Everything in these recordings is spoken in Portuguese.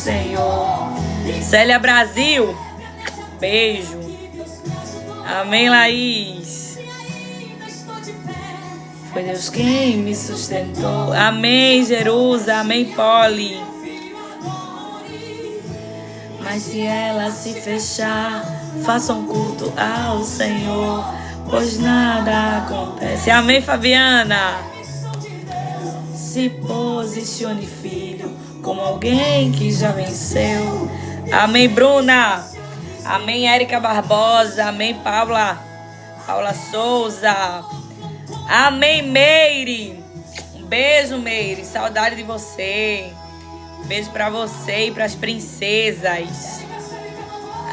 Senhor. Célia Brasil, beijo. Amém, Laís. Foi Deus quem me sustentou. Amém, Jerusa. Amém, Poli. Mas se ela se fechar, faça um culto ao Senhor, pois nada acontece. Amém, Fabiana. Se posicione, filho, como alguém que já venceu. Amém, Bruna. Amém, Érica Barbosa. Amém, Paula Souza. Amém, Meire. Um beijo, Meire. Saudade de você. Um beijo pra você e pras princesas.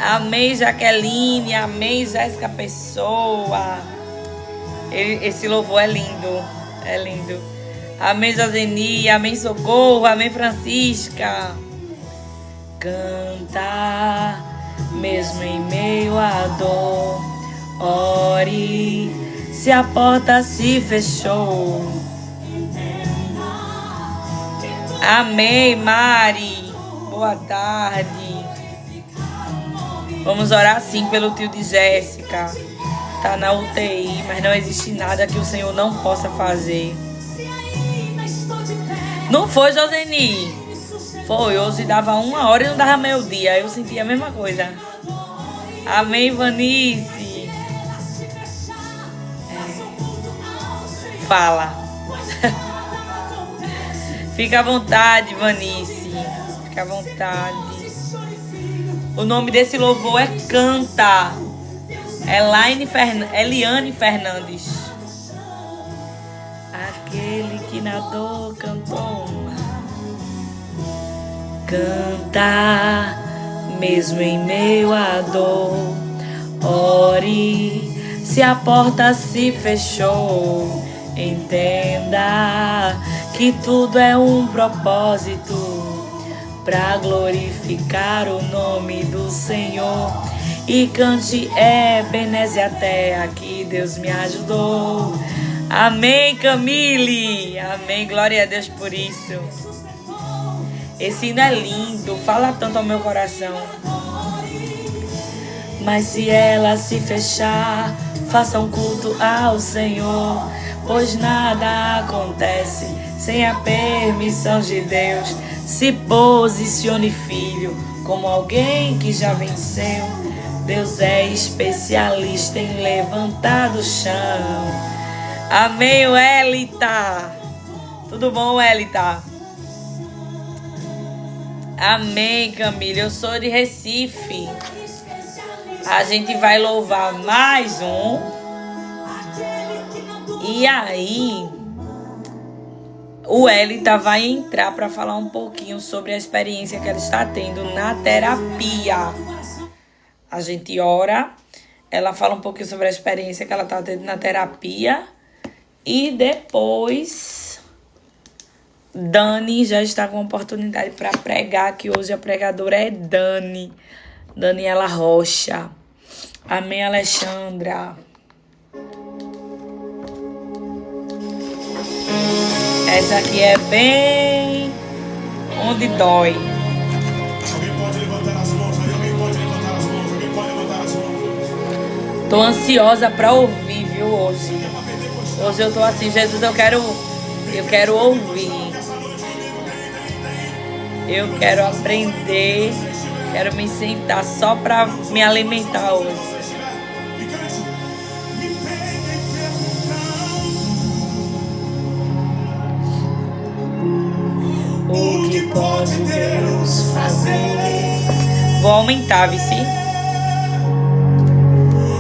Amém, Jaqueline. Amém, Jéssica Pessoa. Esse louvor é lindo. É lindo. Amém, Joseni. Amém, Socorro. Amém, Francisca. Canta, mesmo em meio à dor. Ore, se a porta se fechou. Amém, Mari. Boa tarde. Vamos orar sim pelo tio de Jéssica. Tá na UTI, mas não existe nada que o Senhor não possa fazer. Não foi, Joseni? Foi, hoje dava 1h e não dava meio-dia. Eu senti a mesma coisa. Amém, Vanice. Fala. Fica à vontade, Vanice. Fica à vontade. O nome desse louvor é Canta. Eliane Fernandes. Aquele que na dor cantou. Canta, mesmo em meio à dor. Ore, se a porta se fechou. Entenda que tudo é um propósito para glorificar o nome do Senhor. E cante Ebenezer até aqui Deus me ajudou. Amém, Camille. Amém, glória a Deus por isso. Esse hino é lindo, fala tanto ao meu coração. Mas se ela se fechar, faça um culto ao Senhor, pois nada acontece sem a permissão de Deus. Se posicione, filho, como alguém que já venceu. Deus é especialista em levantar do chão. Amém, Welita. Tudo bom, Welita? Amém, Camila. Eu sou de Recife. A gente vai louvar mais um. E aí, o Elita vai entrar para falar um pouquinho sobre a experiência que ela está tendo na terapia. A gente ora, ela fala um pouquinho sobre a experiência que ela está tendo na terapia. E depois, Dani já está com oportunidade para pregar, que hoje a pregadora é Daniela Rocha. Amém, Alexandra. Essa aqui é bem onde dói. Alguém pode levantar as mãos? Alguém pode levantar as mãos? Alguém pode levantar as mãos? Tô ansiosa para ouvir, viu, hoje. Hoje eu tô assim, Jesus, eu quero ouvir. Eu quero aprender, quero me sentar só para me alimentar hoje. O que pode Deus fazer? Vou aumentar, vice.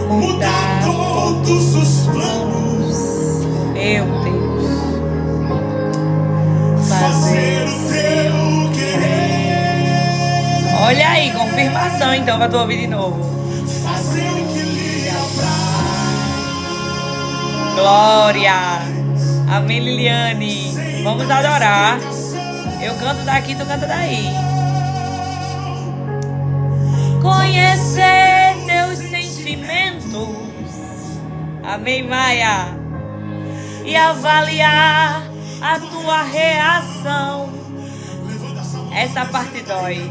Mudar todos os planos. Meu Deus. Fazer o seu querer. Olha aí, confirmação então pra tu ouvir de novo. Fazer o que lhe apraz. Glória. Amém, Liliane. Vamos adorar. Eu canto daqui, tu canta daí. Conhecer teus sentimentos. Amém, Maia. E avaliar a tua reação. Essa parte dói.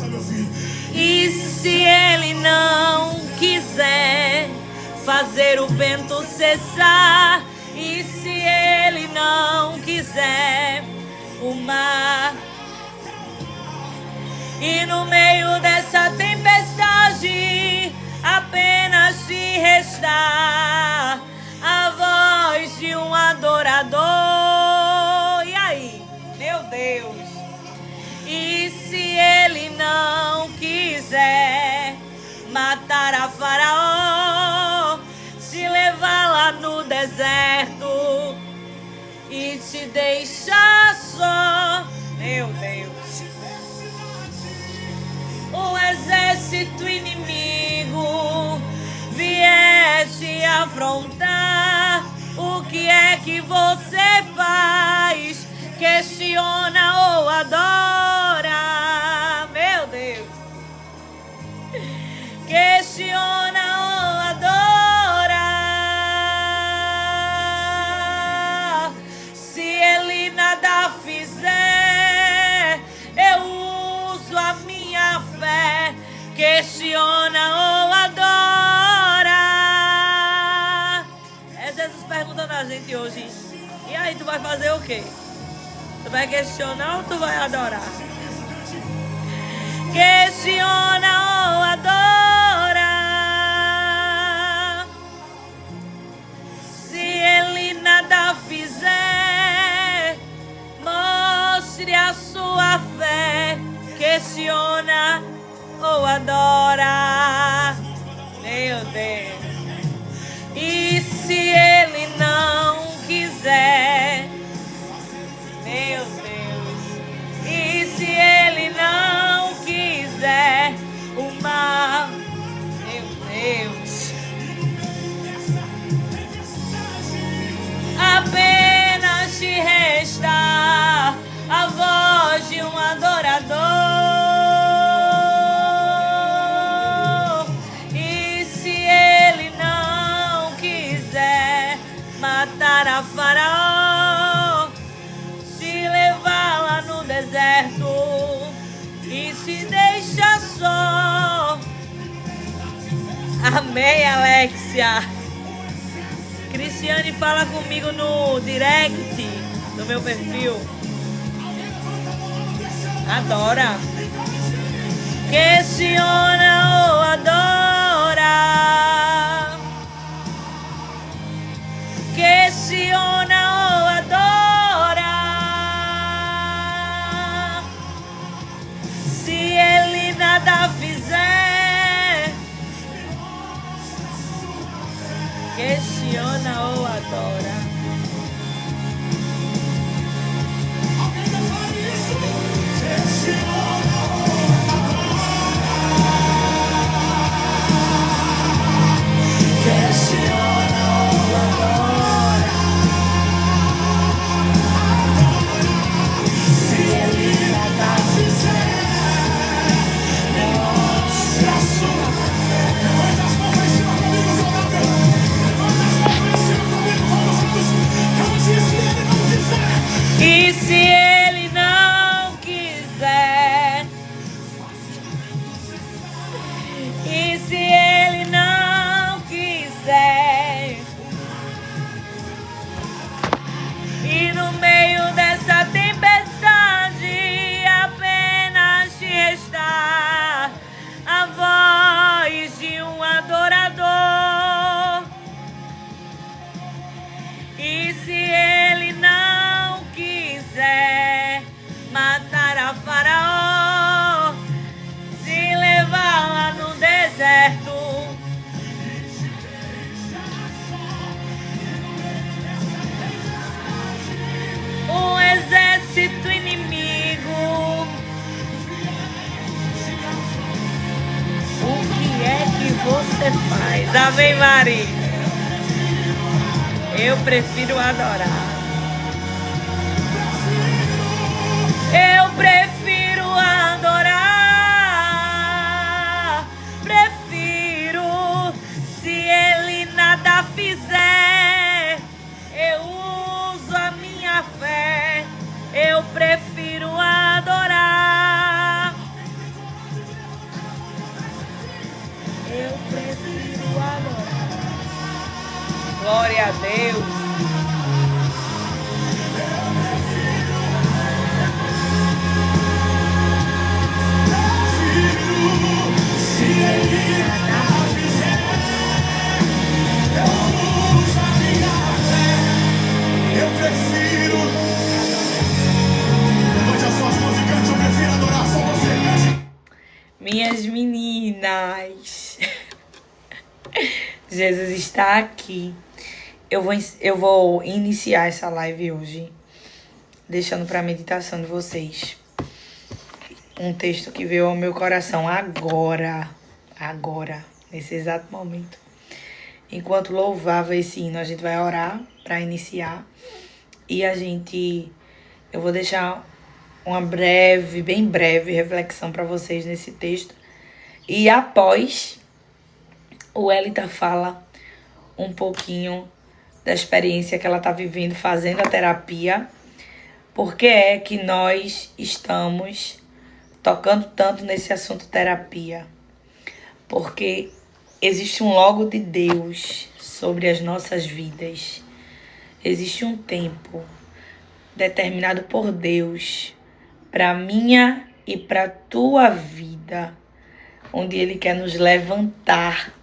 E se ele não quiser fazer o vento cessar, e se ele não quiser o mar, e no meio dessa tempestade apenas se restar a voz de um adorador. E aí, meu Deus? E se ele não quiser matar a Faraó, se levar lá no deserto e te deixar só, meu Deus, um exército inimigo vier te afrontar, o que é que você faz? Questiona ou adora, meu Deus. Questiona ou adora. Se ele nada fizer, eu uso a minha fé. Questiona ou adora. É Jesus perguntando a gente hoje. E aí, tu vai fazer o quê? Tu vai questionar ou tu vai adorar? Questiona ou adora. Se ele nada fizer, mostre a sua fé. Questiona ou adora. Meu Deus. E se ele não quiser, meu Deus, e se ele não quiser o mar, meu Deus, apenas te resta a voz de um adorador. E se ele não quiser matar a Faraó, levar lá no deserto e se deixa só. Amém, Alexia. Cristiane fala comigo no direct do meu perfil. Adora. Questiona ou adora. Questiona ou adora. Se ele nada fizer, questiona ou adora. Questiona ou adora. Se ele nada fizer, mostre a sua fé. Faz as mãos em cima comigo, Jonathan. Faz as mãos em cima comigo, vamos juntos. Eu disse, ele não quiser. E se ele não quiser? E se ele não quiser? E no meio dessa tempestade apenas te está a voz de um adorador. E se ele não quiser matar a Faraó, se levar lá no deserto, um exército inimigo, o que é que você faz? Amém, Mari? Eu prefiro adorar. Eu prefiro adorar. Prefiro, se ele nada fizer, eu uso a minha fé. Eu prefiro adorar. Glória a Deus. Eu prefiro. Levante as suas mãos e cante. Eu prefiro adorar só você. Cante. Minhas meninas, Jesus está aqui. Eu vou iniciar essa live hoje, deixando para a meditação de vocês um texto que veio ao meu coração agora, nesse exato momento. Enquanto louvava esse hino, a gente vai orar para iniciar e eu vou deixar uma bem breve reflexão para vocês nesse texto. E após, o Elita fala um pouquinho da experiência que ela está vivendo fazendo a terapia. Por que é que nós estamos tocando tanto nesse assunto terapia? Porque existe um logo de Deus sobre as nossas vidas. Existe um tempo determinado por Deus para minha e para tua vida, onde Ele quer nos levantar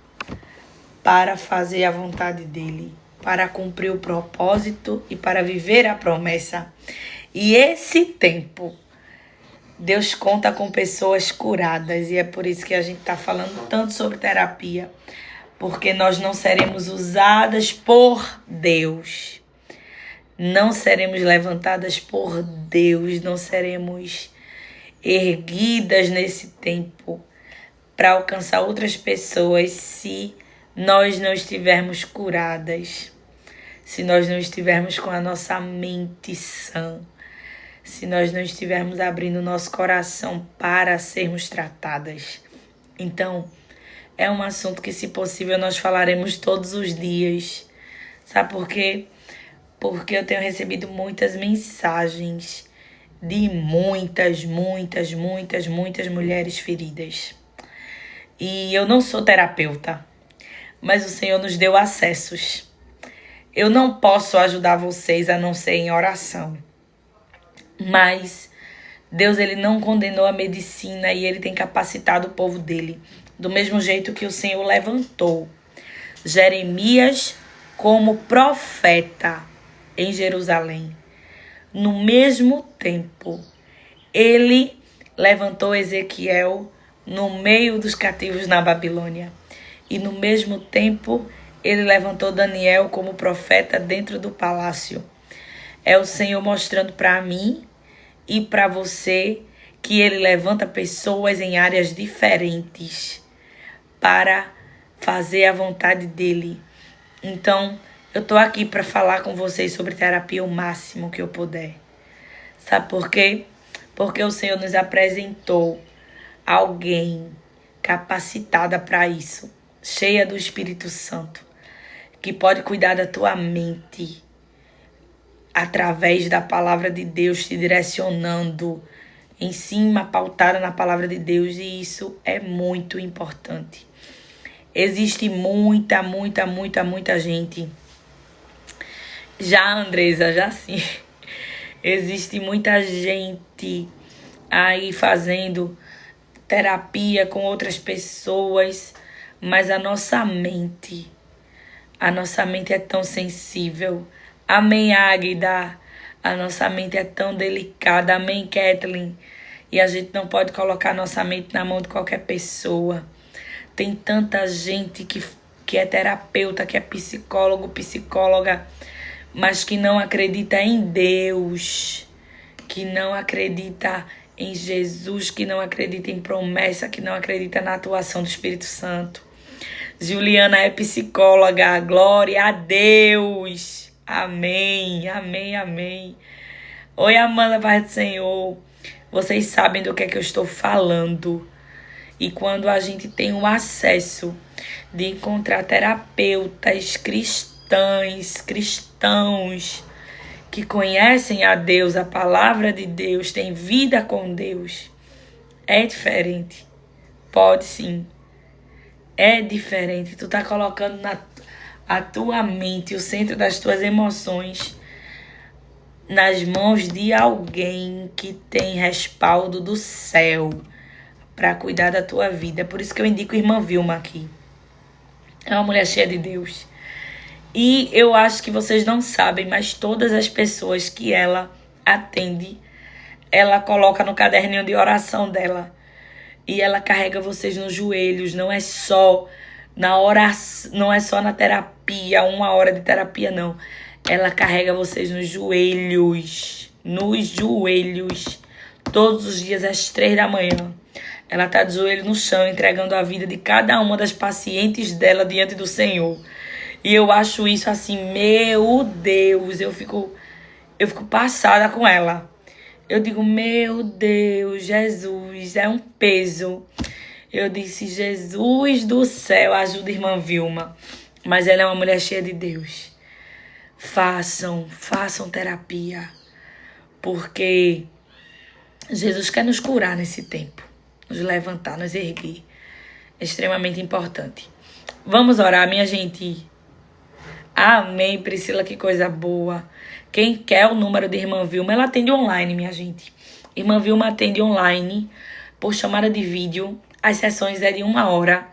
para fazer a vontade dEle, para cumprir o propósito e para viver a promessa. E esse tempo, Deus conta com pessoas curadas, e é por isso que a gente está falando tanto sobre terapia, porque nós não seremos usadas por Deus, não seremos levantadas por Deus, não seremos erguidas nesse tempo para alcançar outras pessoas se nós não estivermos curadas, se nós não estivermos com a nossa mente sã, se nós não estivermos abrindo nosso coração para sermos tratadas. Então, é um assunto que, se possível, nós falaremos todos os dias. Sabe por quê? Porque eu tenho recebido muitas mensagens de muitas mulheres feridas. E eu não sou terapeuta, mas o Senhor nos deu acessos. Eu não posso ajudar vocês a não ser em oração. Mas Deus, Ele não condenou a medicina e Ele tem capacitado o povo dEle. Do mesmo jeito que o Senhor levantou Jeremias como profeta em Jerusalém. No mesmo tempo, Ele levantou Ezequiel no meio dos cativos na Babilônia. E no mesmo tempo, Ele levantou Daniel como profeta dentro do palácio. É o Senhor mostrando para mim e para você que Ele levanta pessoas em áreas diferentes para fazer a vontade dEle. Então, eu tô aqui para falar com vocês sobre terapia o máximo que eu puder. Sabe por quê? Porque o Senhor nos apresentou alguém capacitada para isso, cheia do Espírito Santo, que pode cuidar da tua mente através da palavra de Deus, te direcionando em cima, pautada na palavra de Deus, e isso é muito importante. Existe muita gente. Já, Andresa, já sim. Existe muita gente aí fazendo terapia com outras pessoas, mas a nossa mente é tão sensível. Amém, Águida? A nossa mente é tão delicada. Amém, Kathleen? E a gente não pode colocar a nossa mente na mão de qualquer pessoa. Tem tanta gente que é terapeuta, que é psicólogo, psicóloga, mas que não acredita em Deus, que não acredita em Jesus, que não acredita em promessa, que não acredita na atuação do Espírito Santo. Juliana é psicóloga, glória a Deus. Amém, amém, amém. Oi, Amanda, paz do Senhor. Vocês sabem do que é que eu estou falando. E quando a gente tem o acesso de encontrar terapeutas cristãos que conhecem a Deus, a palavra de Deus, têm vida com Deus, é diferente. Pode sim. É diferente. Tu tá colocando a tua mente, o centro das tuas emoções nas mãos de alguém que tem respaldo do céu para cuidar da tua vida. Por isso que eu indico a irmã Vilma aqui. É uma mulher cheia de Deus. E eu acho que vocês não sabem, mas todas as pessoas que ela atende, ela coloca no caderninho de oração dela. E ela carrega vocês nos joelhos. Não é só na oração, não é só na terapia, 1 hora de terapia, não. Ela carrega vocês nos joelhos. Nos joelhos. Todos os dias às 3 da manhã. Ela tá de joelho no chão, entregando a vida de cada uma das pacientes dela diante do Senhor. E eu acho isso assim, meu Deus, eu fico passada com ela. Eu digo, meu Deus, Jesus, é um peso. Eu disse, Jesus do céu, ajuda a irmã Vilma. Mas ela é uma mulher cheia de Deus. Façam terapia. Porque Jesus quer nos curar nesse tempo. Nos levantar, nos erguer. É extremamente importante. Vamos orar, minha gente. Amém, Priscila, que coisa boa. Quem quer o número de irmã Vilma, ela atende online, minha gente. Irmã Vilma atende online por chamada de vídeo. As sessões é de 1 hora.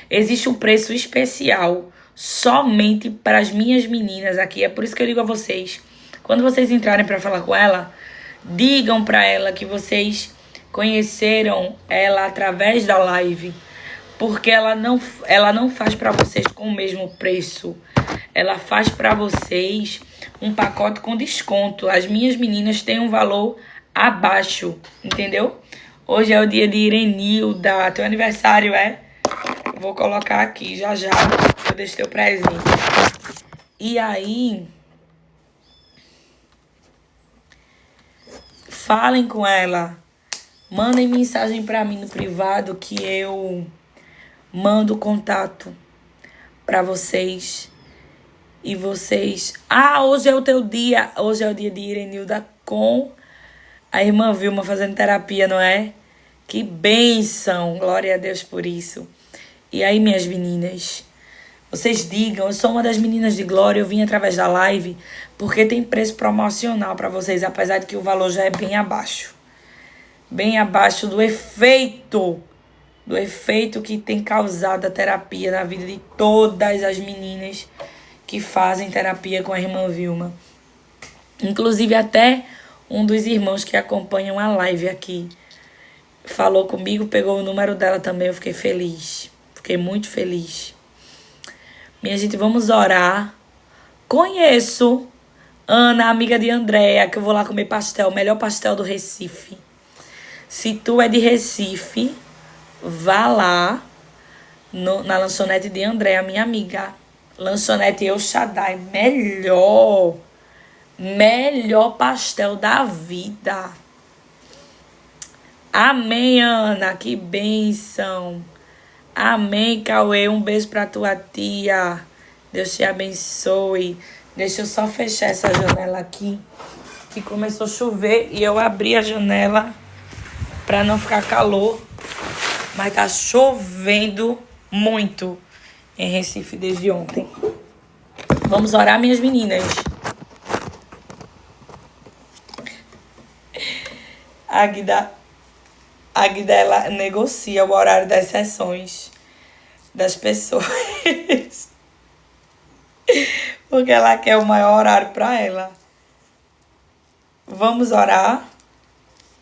Existe um preço especial somente para as minhas meninas aqui. É por isso que eu digo a vocês, quando vocês entrarem para falar com ela, digam para ela que vocês conheceram ela através da live. Porque ela não faz para vocês com o mesmo preço. Ela faz para vocês um pacote com desconto. As minhas meninas têm um valor abaixo, entendeu? Hoje é o dia de Irenilda. Teu aniversário é? Vou colocar aqui já. Eu deixo teu presente. E aí, falem com ela. Mandem mensagem para mim no privado que eu mando o contato para vocês. E vocês... hoje é o teu dia. Hoje é o dia de Irenilda com a irmã Vilma fazendo terapia, não é? Que bênção. Glória a Deus por isso. E aí, minhas meninas, vocês digam, eu sou uma das meninas de Glória, eu vim através da live, porque tem preço promocional para vocês, apesar de que o valor já é bem abaixo. Bem abaixo do efeito que tem causado a terapia na vida de todas as meninas que fazem terapia com a irmã Vilma. Inclusive até um dos irmãos que acompanham a live aqui falou comigo, pegou o número dela também, eu fiquei feliz. Fiquei muito feliz. Minha gente, vamos orar. Conheço Ana, amiga de Andréa, que eu vou lá comer pastel, o melhor pastel do Recife. Se tu é de Recife, vá lá na lanchonete de Andréa, minha amiga. Lanchonete El Shaddai, melhor pastel da vida. Amém, Ana, que bênção. Amém, Cauê, um beijo pra tua tia. Deus te abençoe. Deixa eu só fechar essa janela aqui, que começou a chover e eu abri a janela pra não ficar calor. Mas tá chovendo muito em Recife desde ontem. Vamos orar, minhas meninas. A Guida, ela negocia o horário das sessões das pessoas. Porque ela quer o maior horário para ela. Vamos orar.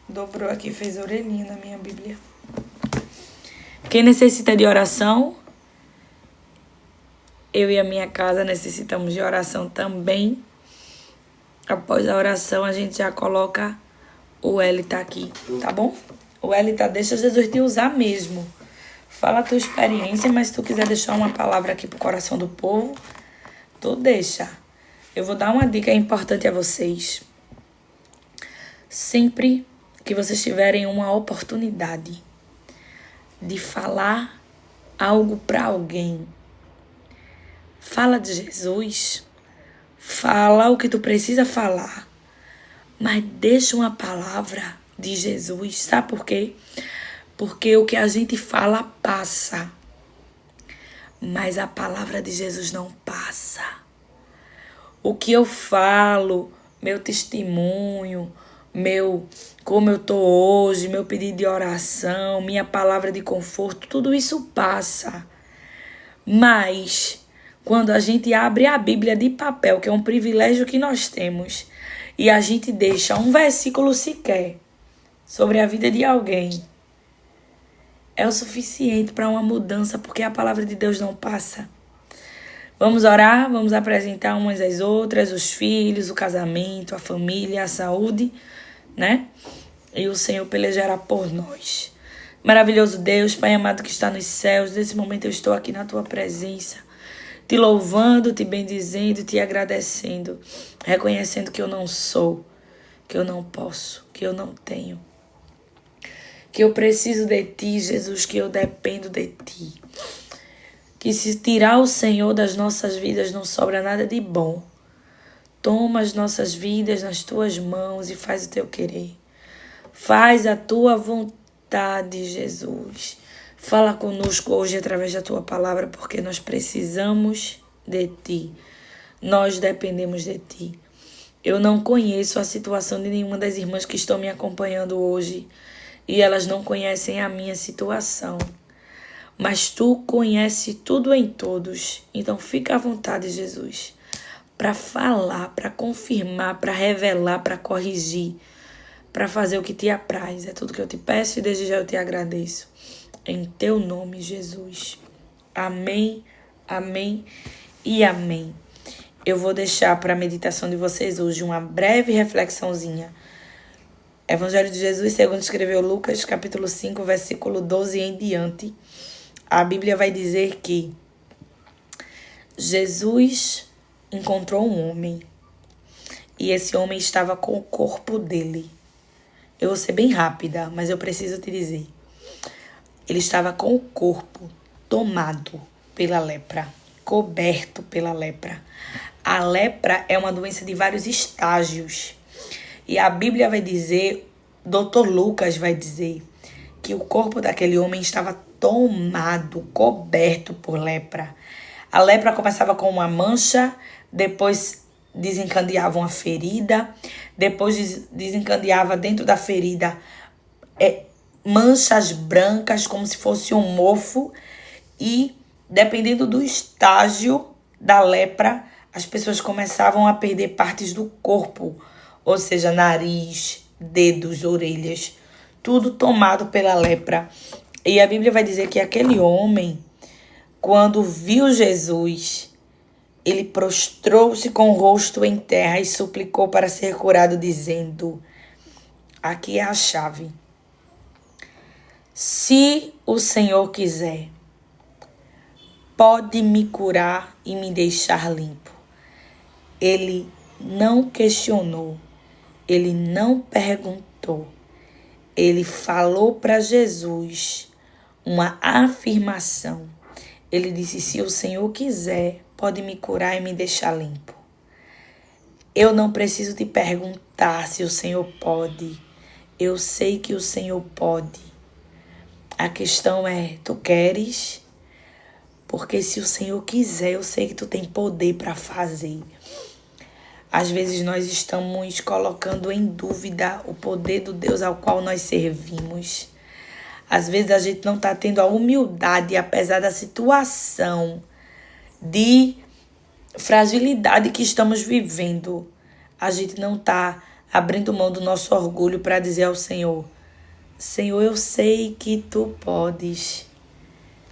Dobrou aqui, fez orelhinha na minha Bíblia. Quem necessita de oração? Eu e a minha casa necessitamos de oração também. Após a oração, a gente já coloca o L tá aqui, tá bom? O L tá, deixa Jesus te usar mesmo. Fala a tua experiência, mas se tu quiser deixar uma palavra aqui pro coração do povo, tu deixa. Eu vou dar uma dica importante a vocês. Sempre que vocês tiverem uma oportunidade de falar algo para alguém, fala de Jesus, fala o que tu precisa falar, mas deixa uma palavra de Jesus. Sabe por quê? Porque o que a gente fala passa, mas a palavra de Jesus não passa. O que eu falo, meu testemunho, como eu tô hoje, meu pedido de oração, minha palavra de conforto, tudo isso passa. Mas quando a gente abre a Bíblia de papel, que é um privilégio que nós temos, e a gente deixa um versículo sequer sobre a vida de alguém, é o suficiente para uma mudança, porque a palavra de Deus não passa. Vamos orar, vamos apresentar umas às outras, os filhos, o casamento, a família, a saúde, né? E o Senhor pelejará por nós. Maravilhoso Deus, Pai amado que está nos céus, nesse momento eu estou aqui na Tua presença, te louvando, te bendizendo, te agradecendo, reconhecendo que eu não sou, que eu não posso, que eu não tenho, que eu preciso de Ti, Jesus, que eu dependo de Ti. Que se tirar o Senhor das nossas vidas não sobra nada de bom. Toma as nossas vidas nas Tuas mãos e faz o Teu querer. Faz a Tua vontade, Jesus. Fala conosco hoje através da Tua palavra, porque nós precisamos de Ti. Nós dependemos de Ti. Eu não conheço a situação de nenhuma das irmãs que estão me acompanhando hoje e elas não conhecem a minha situação. Mas Tu conheces tudo em todos. Então fica à vontade, Jesus, para falar, para confirmar, para revelar, para corrigir, para fazer o que Te apraz. É tudo que eu te peço e desde já eu te agradeço. Em Teu nome, Jesus. Amém, amém e amém. Eu vou deixar para a meditação de vocês hoje uma breve reflexãozinha. Evangelho de Jesus, segundo escreveu Lucas, capítulo 5, versículo 12 em diante. A Bíblia vai dizer que Jesus encontrou um homem e esse homem estava com o corpo dele. Eu vou ser bem rápida, mas eu preciso te dizer. Ele estava com o corpo tomado pela lepra, coberto pela lepra. A lepra é uma doença de vários estágios. E a Bíblia vai dizer, Dr. Lucas vai dizer, que o corpo daquele homem estava tomado, coberto por lepra. A lepra começava com uma mancha, depois desencadeava uma ferida, depois desencadeava dentro da ferida manchas brancas, como se fosse um mofo, e dependendo do estágio da lepra, as pessoas começavam a perder partes do corpo, ou seja, nariz, dedos, orelhas, tudo tomado pela lepra. E a Bíblia vai dizer que aquele homem, quando viu Jesus, ele prostrou-se com o rosto em terra e suplicou para ser curado, dizendo, aqui é a chave. Se o Senhor quiser, pode me curar e me deixar limpo. Ele não questionou, ele não perguntou. Ele falou para Jesus uma afirmação. Ele disse, se o Senhor quiser, pode me curar e me deixar limpo. Eu não preciso te perguntar se o Senhor pode. Eu sei que o Senhor pode. A questão é, tu queres? Porque se o Senhor quiser, eu sei que tu tem poder para fazer. Às vezes nós estamos colocando em dúvida o poder do Deus ao qual nós servimos. Às vezes a gente não está tendo a humildade, apesar da situação de fragilidade que estamos vivendo. A gente não está abrindo mão do nosso orgulho para dizer ao Senhor, Senhor, eu sei que tu podes.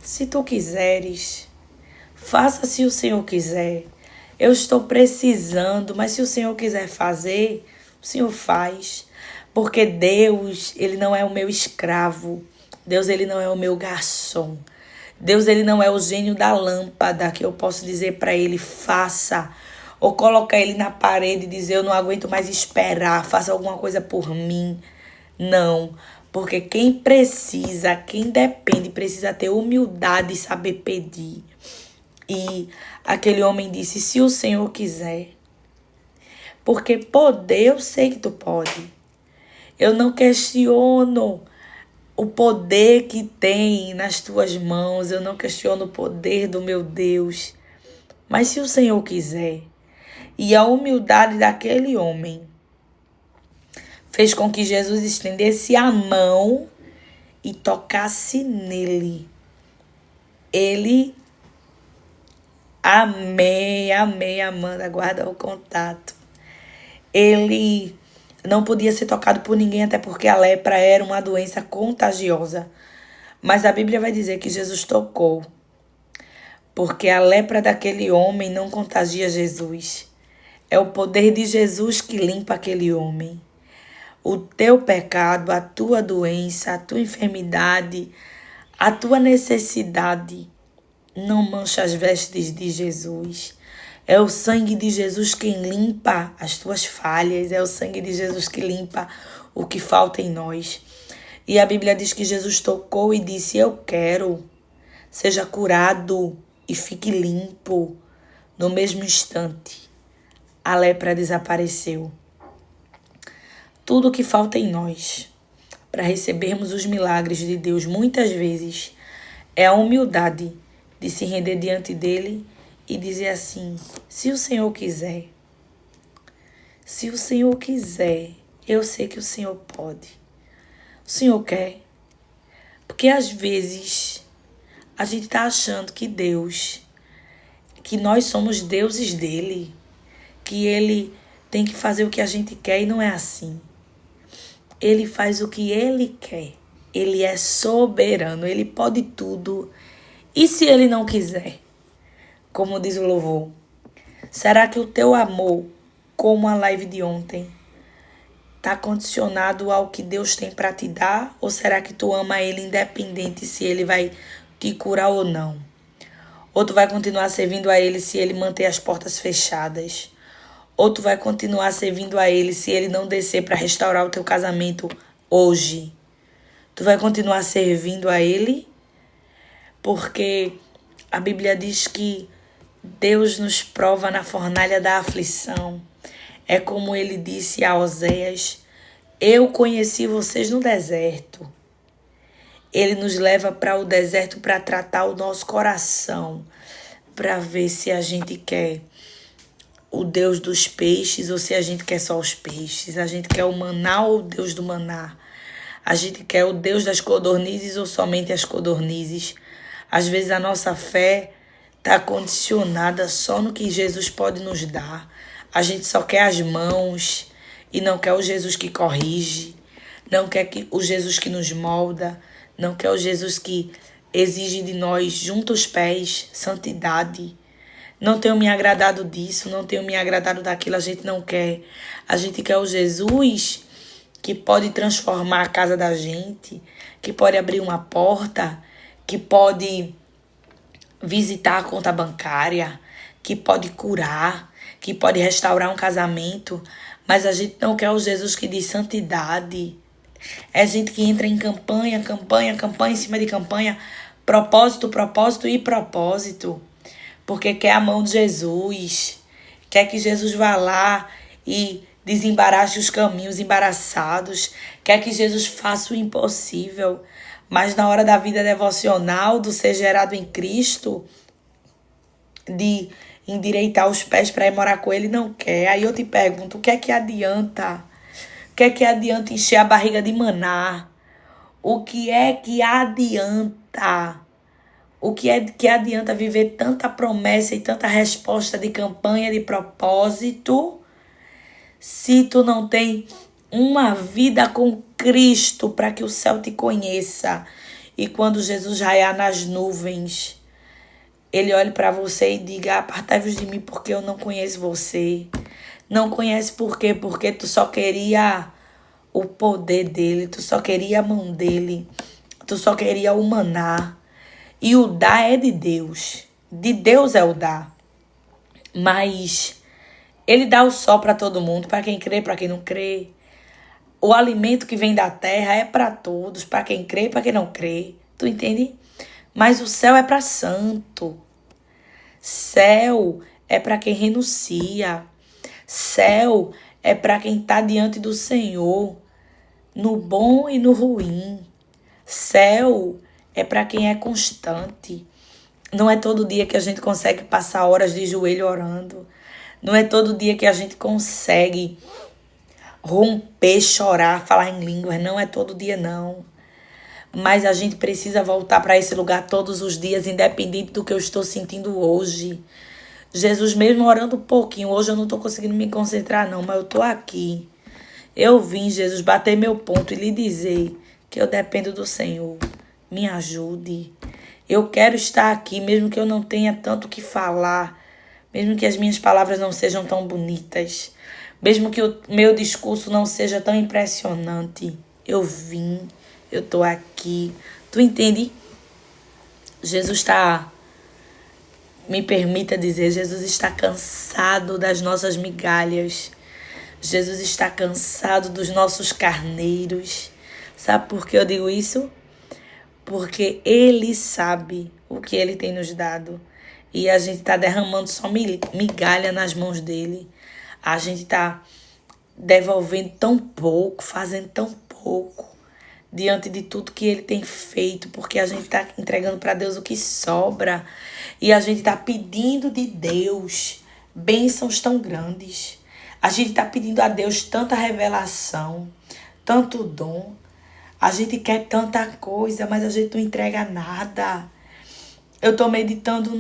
Se tu quiseres, faça se o Senhor quiser. Eu estou precisando, mas se o Senhor quiser fazer, o Senhor faz. Porque Deus, Ele não é o meu escravo. Deus, Ele não é o meu garçom. Deus, Ele não é o gênio da lâmpada que eu posso dizer para Ele, faça. Ou colocar Ele na parede e dizer, eu não aguento mais esperar, faça alguma coisa por mim. Não, porque quem precisa, quem depende, precisa ter humildade e saber pedir. E aquele homem disse, se o Senhor quiser, porque poder eu sei que tu pode. Eu não questiono o poder que tem nas tuas mãos. Eu não questiono o poder do meu Deus. Mas se o Senhor quiser, e a humildade daquele homem fez com que Jesus estendesse a mão e tocasse nele. Ele, amém, Amanda, guarda o contato. Ele não podia ser tocado por ninguém, até porque a lepra era uma doença contagiosa. Mas a Bíblia vai dizer que Jesus tocou, porque a lepra daquele homem não contagia Jesus. É o poder de Jesus que limpa aquele homem. O teu pecado, a tua doença, a tua enfermidade, a tua necessidade não mancha as vestes de Jesus. É o sangue de Jesus quem limpa as tuas falhas. É o sangue de Jesus que limpa o que falta em nós. E a Bíblia diz que Jesus tocou e disse: eu quero. Seja curado e fique limpo. No mesmo instante, a lepra desapareceu. Tudo o que falta em nós para recebermos os milagres de Deus, muitas vezes, é a humildade de se render diante dele e dizer assim: se o Senhor quiser, eu sei que o Senhor pode. O Senhor quer. Porque às vezes a gente está achando que Deus, que nós somos deuses dele, que ele tem que fazer o que a gente quer, e não é assim. Ele faz o que ele quer. Ele é soberano, ele pode tudo. E se ele não quiser? Como diz o louvor, será que o teu amor, como a live de ontem, está condicionado ao que Deus tem para te dar? Ou será que tu ama ele independente se ele vai te curar ou não? Ou tu vai continuar servindo a ele se ele manter as portas fechadas? Ou tu vai continuar servindo a ele se ele não descer para restaurar o teu casamento hoje? Tu vai continuar servindo a ele? Porque a Bíblia diz que Deus nos prova na fornalha da aflição. É como ele disse a Oséias: eu conheci vocês no deserto. Ele nos leva para o deserto para tratar o nosso coração, para ver se a gente quer o Deus dos peixes ou se a gente quer só os peixes. A gente quer o maná ou o Deus do maná. A gente quer o Deus das codornizes ou somente as codornizes. Às vezes a nossa fé está condicionada só no que Jesus pode nos dar. A gente só quer as mãos e não quer o Jesus que corrige, não quer o Jesus que nos molda, não quer o Jesus que exige de nós, junto aos pés, santidade. Não tenho me agradado disso, não tenho me agradado daquilo, a gente não quer. A gente quer o Jesus que pode transformar a casa da gente, que pode abrir uma porta, que pode visitar a conta bancária, que pode curar, que pode restaurar um casamento. Mas a gente não quer o Jesus que diz santidade. É gente que entra em campanha em cima de campanha, propósito e propósito. Porque quer a mão de Jesus, quer que Jesus vá lá e desembarace os caminhos embaraçados, quer que Jesus faça o impossível. Mas na hora da vida devocional, do ser gerado em Cristo, de endireitar os pés para ir morar com ele, não quer. Aí eu te pergunto, o que é que adianta? O que é que adianta encher a barriga de maná? O que é que adianta? O que é que adianta viver tanta promessa e tanta resposta de campanha, de propósito, se tu não tem uma vida com Cristo para que o céu te conheça? E quando Jesus raiar nas nuvens, ele olhe para você e diga: apartai-vos de mim porque eu não conheço você. Não conhece por quê? Porque tu só queria o poder dele, tu só queria a mão dele, tu só queria o maná. E o dar é de Deus. De Deus é o dar. Mas ele dá o sol para todo mundo, para quem crê, para quem não crê. O alimento que vem da terra é para todos, para quem crê, para quem não crê. Tu entende? Mas o céu é para santo. Céu é para quem renuncia. Céu é para quem está diante do Senhor, no bom e no ruim. Céu é para quem é constante. Não é todo dia que a gente consegue passar horas de joelho orando. Não é todo dia que a gente consegue romper, chorar, falar em línguas. Não é todo dia, não. Mas a gente precisa voltar para esse lugar todos os dias, independente do que eu estou sentindo hoje. Jesus, mesmo orando um pouquinho, hoje eu não estou conseguindo me concentrar, não, mas eu estou aqui. Eu vim, Jesus, bater meu ponto e lhe dizer que eu dependo do Senhor. Me ajude. Eu quero estar aqui, mesmo que eu não tenha tanto o que falar, mesmo que as minhas palavras não sejam tão bonitas, mesmo que o meu discurso não seja tão impressionante. Eu vim, eu tô aqui. Tu entende? Jesus está, me permita dizer, Jesus está cansado das nossas migalhas. Jesus está cansado dos nossos carneiros. Sabe por que eu digo isso? Porque Ele sabe o que Ele tem nos dado. E a gente está derramando só migalha nas mãos dEle. A gente está devolvendo tão pouco, fazendo tão pouco diante de tudo que Ele tem feito. Porque a gente está entregando para Deus o que sobra. E a gente está pedindo de Deus bênçãos tão grandes. A gente está pedindo a Deus tanta revelação, tanto dom. A gente quer tanta coisa, mas a gente não entrega nada. Eu tô meditando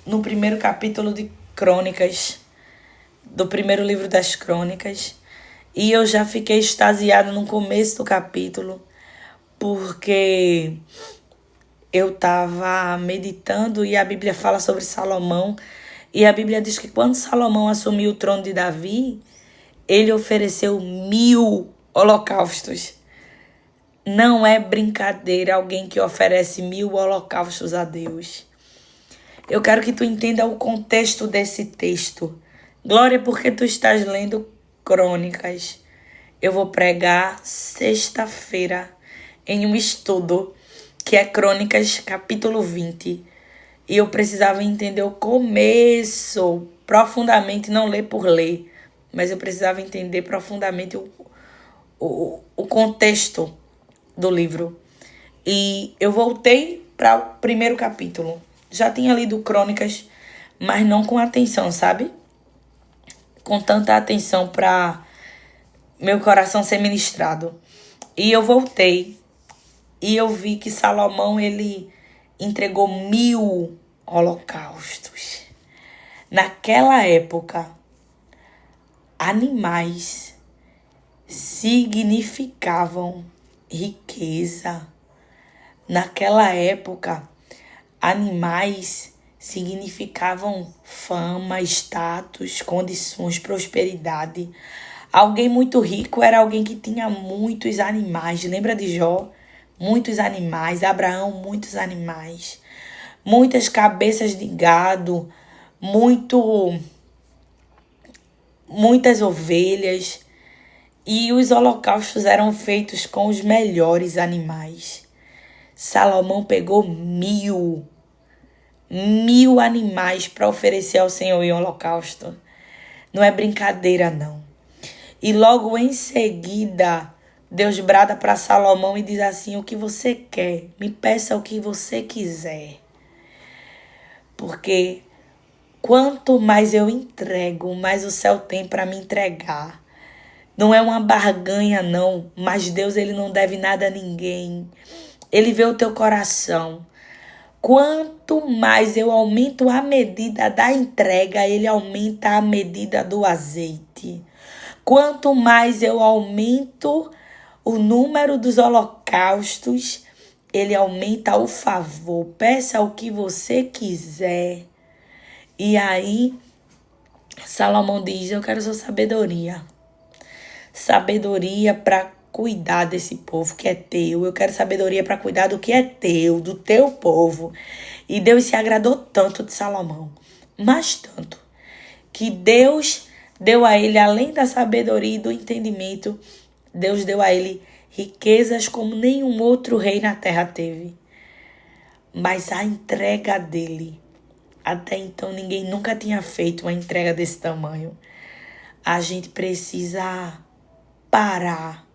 no primeiro capítulo de Crônicas, do primeiro livro das Crônicas. E eu já fiquei extasiada no começo do capítulo, porque eu tava meditando e a Bíblia fala sobre Salomão. E a Bíblia diz que quando Salomão assumiu o trono de Davi, ele ofereceu 1000 holocaustos. Não é brincadeira alguém que oferece 1000 holocaustos a Deus. Eu quero que tu entenda o contexto desse texto. Glória, porque tu estás lendo Crônicas. Eu vou pregar sexta-feira em um estudo que é Crônicas, capítulo 20. E eu precisava entender o começo profundamente, não ler por ler. Mas eu precisava entender profundamente o contexto do livro. E eu voltei para o primeiro capítulo. Já tinha lido Crônicas, mas não com atenção, sabe? Com tanta atenção para meu coração ser ministrado. E eu voltei e eu vi que Salomão, ele entregou 1000 holocaustos. Naquela época, animais significavam riqueza. Naquela época, animais significavam fama, status, condições, prosperidade. Alguém muito rico era alguém que tinha muitos animais. Lembra de Jó? Muitos animais. Abraão, muitos animais. Muitas cabeças de gado. Muitas ovelhas. E os holocaustos eram feitos com os melhores animais. Salomão pegou 1000 animais para oferecer ao Senhor em holocausto. Não é brincadeira, não. E logo em seguida, Deus brada para Salomão e diz assim: o que você quer? Me peça o que você quiser. Porque quanto mais eu entrego, mais o céu tem para me entregar. Não é uma barganha, não. Mas Deus, ele não deve nada a ninguém. Ele vê o teu coração. Quanto mais eu aumento a medida da entrega, ele aumenta a medida do azeite. Quanto mais eu aumento o número dos holocaustos, ele aumenta o favor. Peça o que você quiser. E aí, Salomão diz: eu quero sua sabedoria. Sabedoria para cuidar desse povo que é teu. Eu quero sabedoria para cuidar do que é teu, do teu povo. E Deus se agradou tanto de Salomão, mas tanto, que Deus deu a ele, além da sabedoria e do entendimento, Deus deu a ele riquezas como nenhum outro rei na terra teve. Mas a entrega dele, até então ninguém nunca tinha feito uma entrega desse tamanho. A gente precisa parar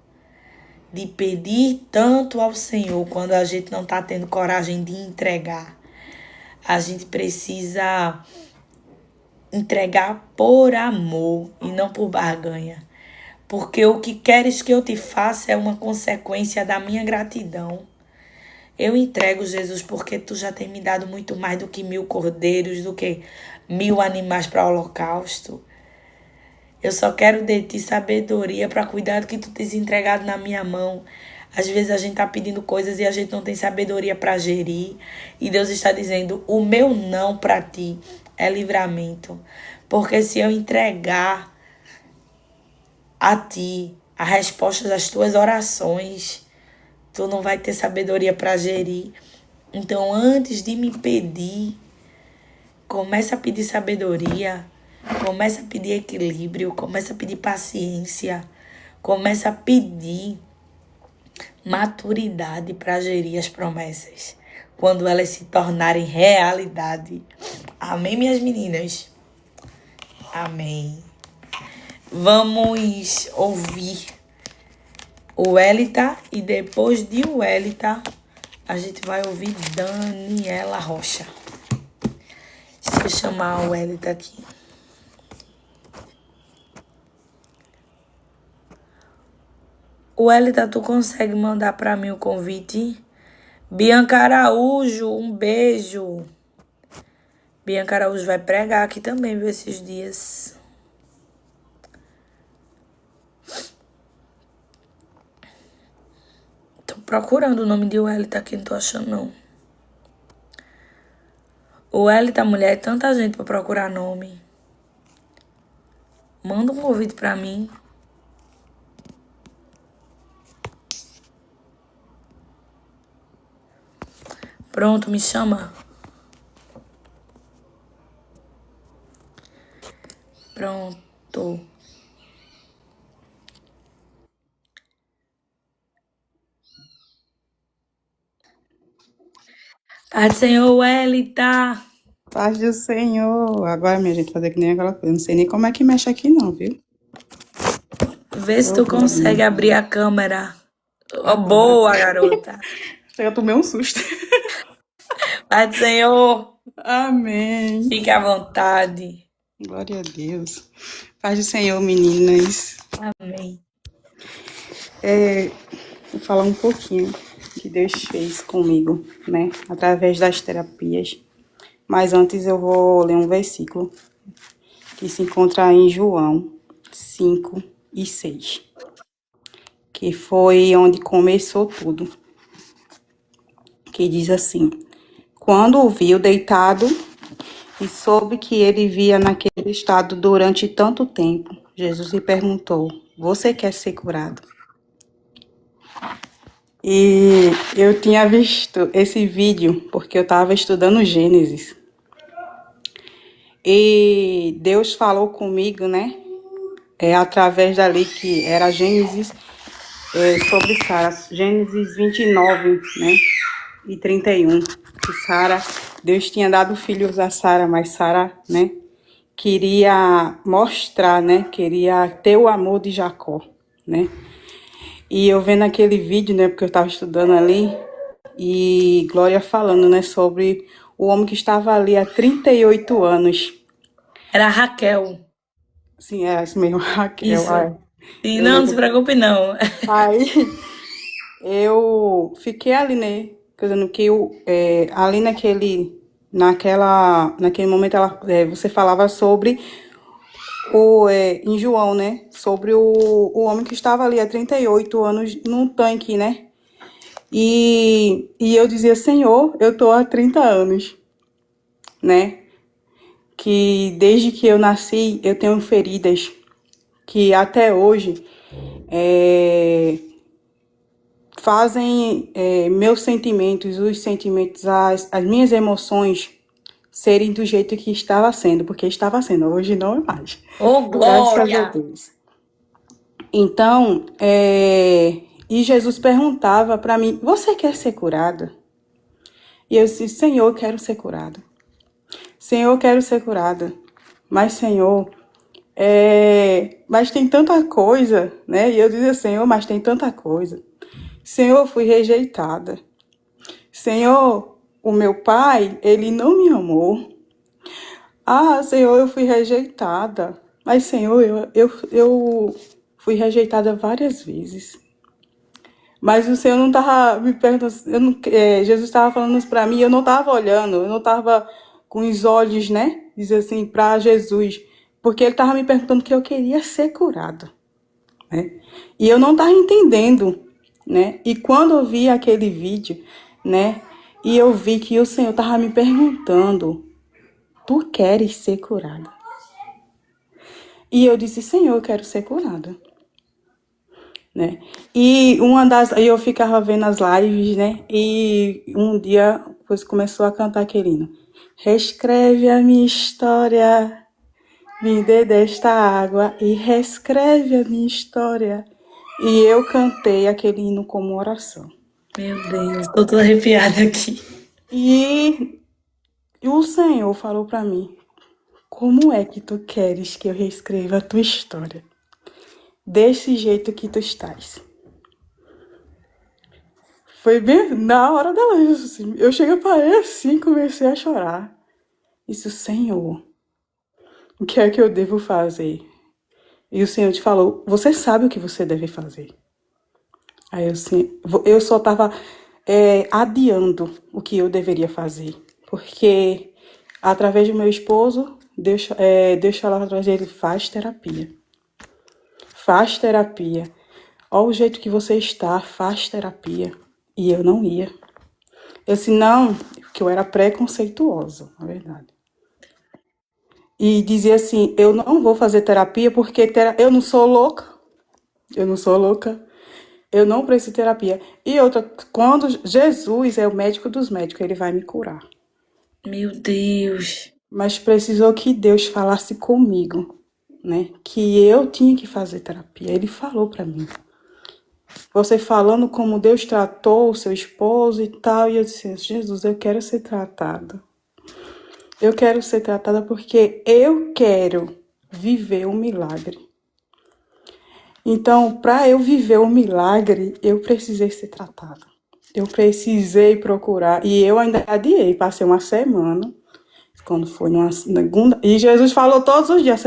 de pedir tanto ao Senhor quando a gente não está tendo coragem de entregar. A gente precisa entregar por amor e não por barganha. Porque o que queres que eu te faça é uma consequência da minha gratidão. Eu entrego, Jesus, porque tu já tem me dado muito mais do que 1000 cordeiros, do que 1000 animais para holocausto. Eu só quero de ti sabedoria para cuidar do que tu tens entregado na minha mão. Às vezes a gente tá pedindo coisas e a gente não tem sabedoria para gerir. E Deus está dizendo, o meu não para ti é livramento. Porque se eu entregar a ti a resposta das tuas orações, tu não vai ter sabedoria para gerir. Então, antes de me pedir, começa a pedir sabedoria, começa a pedir equilíbrio, começa a pedir paciência, começa a pedir maturidade para gerir as promessas, quando elas se tornarem realidade. Amém, minhas meninas? Amém. Vamos ouvir o Welita e depois de Welita a gente vai ouvir Daniela Rocha. Deixa eu chamar o Welita aqui. Welita, tu consegue mandar para mim o convite? Bianca Araújo, um beijo. Bianca Araújo vai pregar aqui também, viu, esses dias. Tô procurando o nome de Welita aqui, não tô achando não. O Welita, mulher, é tanta gente pra procurar nome. Manda um convite pra mim. Pronto, me chama. Pronto. Pai do Senhor, Welita. Paz do Senhor. Agora, minha gente, fazer que nem aquela coisa. Não sei nem como é que mexe aqui, não, viu? Vê se tu consegue abrir a câmera. Oh, boa, garota. Eu tomei um susto. Pai do Senhor. Amém. Fique à vontade. Glória a Deus. Paz do Senhor, meninas. Amém. Vou falar um pouquinho que Deus fez comigo, né? Através das terapias. Mas antes eu vou ler um versículo que se encontra em João 5:6, que foi onde começou tudo. Que diz assim: quando o viu deitado e soube que ele via naquele estado durante tanto tempo, Jesus lhe perguntou: você quer ser curado? E eu tinha visto esse vídeo porque eu estava estudando Gênesis. E Deus falou comigo, né? Através dali que era Gênesis sobre Sara. Gênesis 29, né? E 31. Que Sara, Deus tinha dado filhos a Sara, mas Sara, né? Queria mostrar, né? Queria ter o amor de Jacó, né? E eu vendo aquele vídeo, né, porque eu estava estudando ali, e Glória falando, né, sobre o homem que estava ali há 38 anos. Era a Raquel. Sim, é isso mesmo, Raquel. Isso. Ai, Sim, não se preocupe, não. Aí eu fiquei ali, né, dizendo que ali naquele momento você falava sobre em João, né? Sobre o homem que estava ali há 38 anos num tanque, né? E eu dizia, Senhor, eu tô há 30 anos, né? Que desde que eu nasci, eu tenho feridas que até hoje fazem meus sentimentos, os sentimentos, as minhas emoções serem do jeito que estava sendo, porque estava sendo, hoje não é mais. Oh, glória! Graças a Deus. Então, e Jesus perguntava para mim, você quer ser curado? E eu disse, Senhor, eu quero ser curado. Senhor, eu quero ser curada. Mas, Senhor, Mas tem tanta coisa, né? E eu dizia, Senhor, mas tem tanta coisa. Senhor, eu fui rejeitada. Senhor, o meu pai, ele não me amou. Ah, Senhor, eu fui rejeitada. Mas, Senhor, eu fui rejeitada várias vezes. Mas o Senhor não estava me perguntando, Jesus estava falando isso para mim, eu não estava olhando, eu não estava com os olhos, né? Dizer assim, para Jesus. Porque ele estava me perguntando que eu queria ser curada, né? E eu não estava entendendo, né? E quando eu vi aquele vídeo, né? E eu vi que o Senhor estava me perguntando, tu queres ser curada? E eu disse, Senhor, eu quero ser curada, né? E eu ficava vendo as lives, né? E um dia você começou a cantar aquele hino. Reescreve a minha história, me dê desta água e reescreve a minha história. E eu cantei aquele hino como oração. Meu Deus, tô toda arrepiada aqui. E o Senhor falou para mim, como é que tu queres que eu reescreva a tua história? Desse jeito que tu estás. Foi bem na hora da live, assim. Eu cheguei para ele assim, comecei a chorar. Disse, Senhor, o que é que eu devo fazer? E o Senhor te falou, você sabe o que você deve fazer. Aí eu só estava adiando o que eu deveria fazer. Porque através do meu esposo, Deus falou através dele, faz terapia. Faz terapia. Olha o jeito que você está, faz terapia. E eu não ia. Eu disse, não, que eu era preconceituosa, na verdade. E dizia assim, eu não vou fazer terapia porque eu não sou louca. Eu não sou louca. Eu não preciso de terapia. E outra, quando Jesus é o médico dos médicos, ele vai me curar. Meu Deus. Mas precisou que Deus falasse comigo, né? Que eu tinha que fazer terapia. Ele falou para mim. Você falando como Deus tratou o seu esposo e tal. E eu disse, Jesus, eu quero ser tratada. Eu quero ser tratada porque eu quero viver um milagre. Então, para eu viver o milagre, eu precisei ser tratada. Eu precisei procurar. E eu ainda adiei, passei uma semana. Quando foi numa segunda. E Jesus falou todos os dias.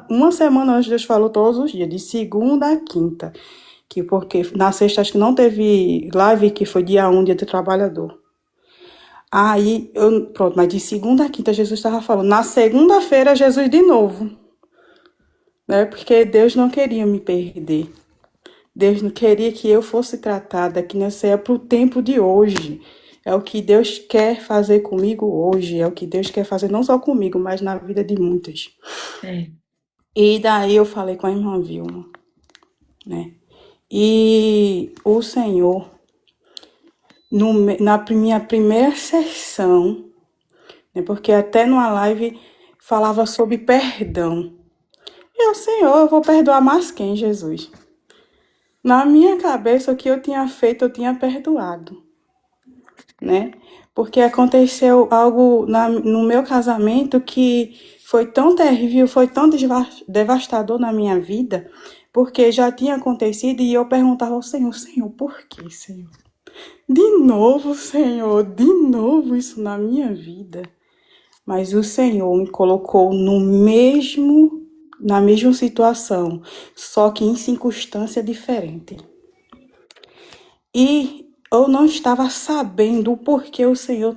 Uma semana antes, Deus falou todos os dias, de segunda a quinta. Porque na sexta acho que não teve live, que foi dia 1, dia do trabalhador. Aí, pronto, mas de segunda a quinta Jesus estava falando. Na segunda-feira, Jesus de novo. Né? Porque Deus não queria me perder. Deus não queria que eu fosse tratada, que não seja para o tempo de hoje. É o que Deus quer fazer comigo hoje. É o que Deus quer fazer não só comigo, mas na vida de muitas. E daí eu falei com a irmã Vilma, né? E o Senhor, na minha primeira sessão, né? Porque até numa live falava sobre perdão. E o Senhor, eu vou perdoar mais quem, Jesus? Na minha cabeça, o que eu tinha feito, eu tinha perdoado, né? Porque aconteceu algo no meu casamento que foi tão terrível, foi tão devastador na minha vida, porque já tinha acontecido e eu perguntava ao Senhor, Senhor, por que, Senhor? De novo, Senhor, de novo isso na minha vida. Mas o Senhor me colocou na mesma situação, só que em circunstância diferente. E eu não estava sabendo o porquê o Senhor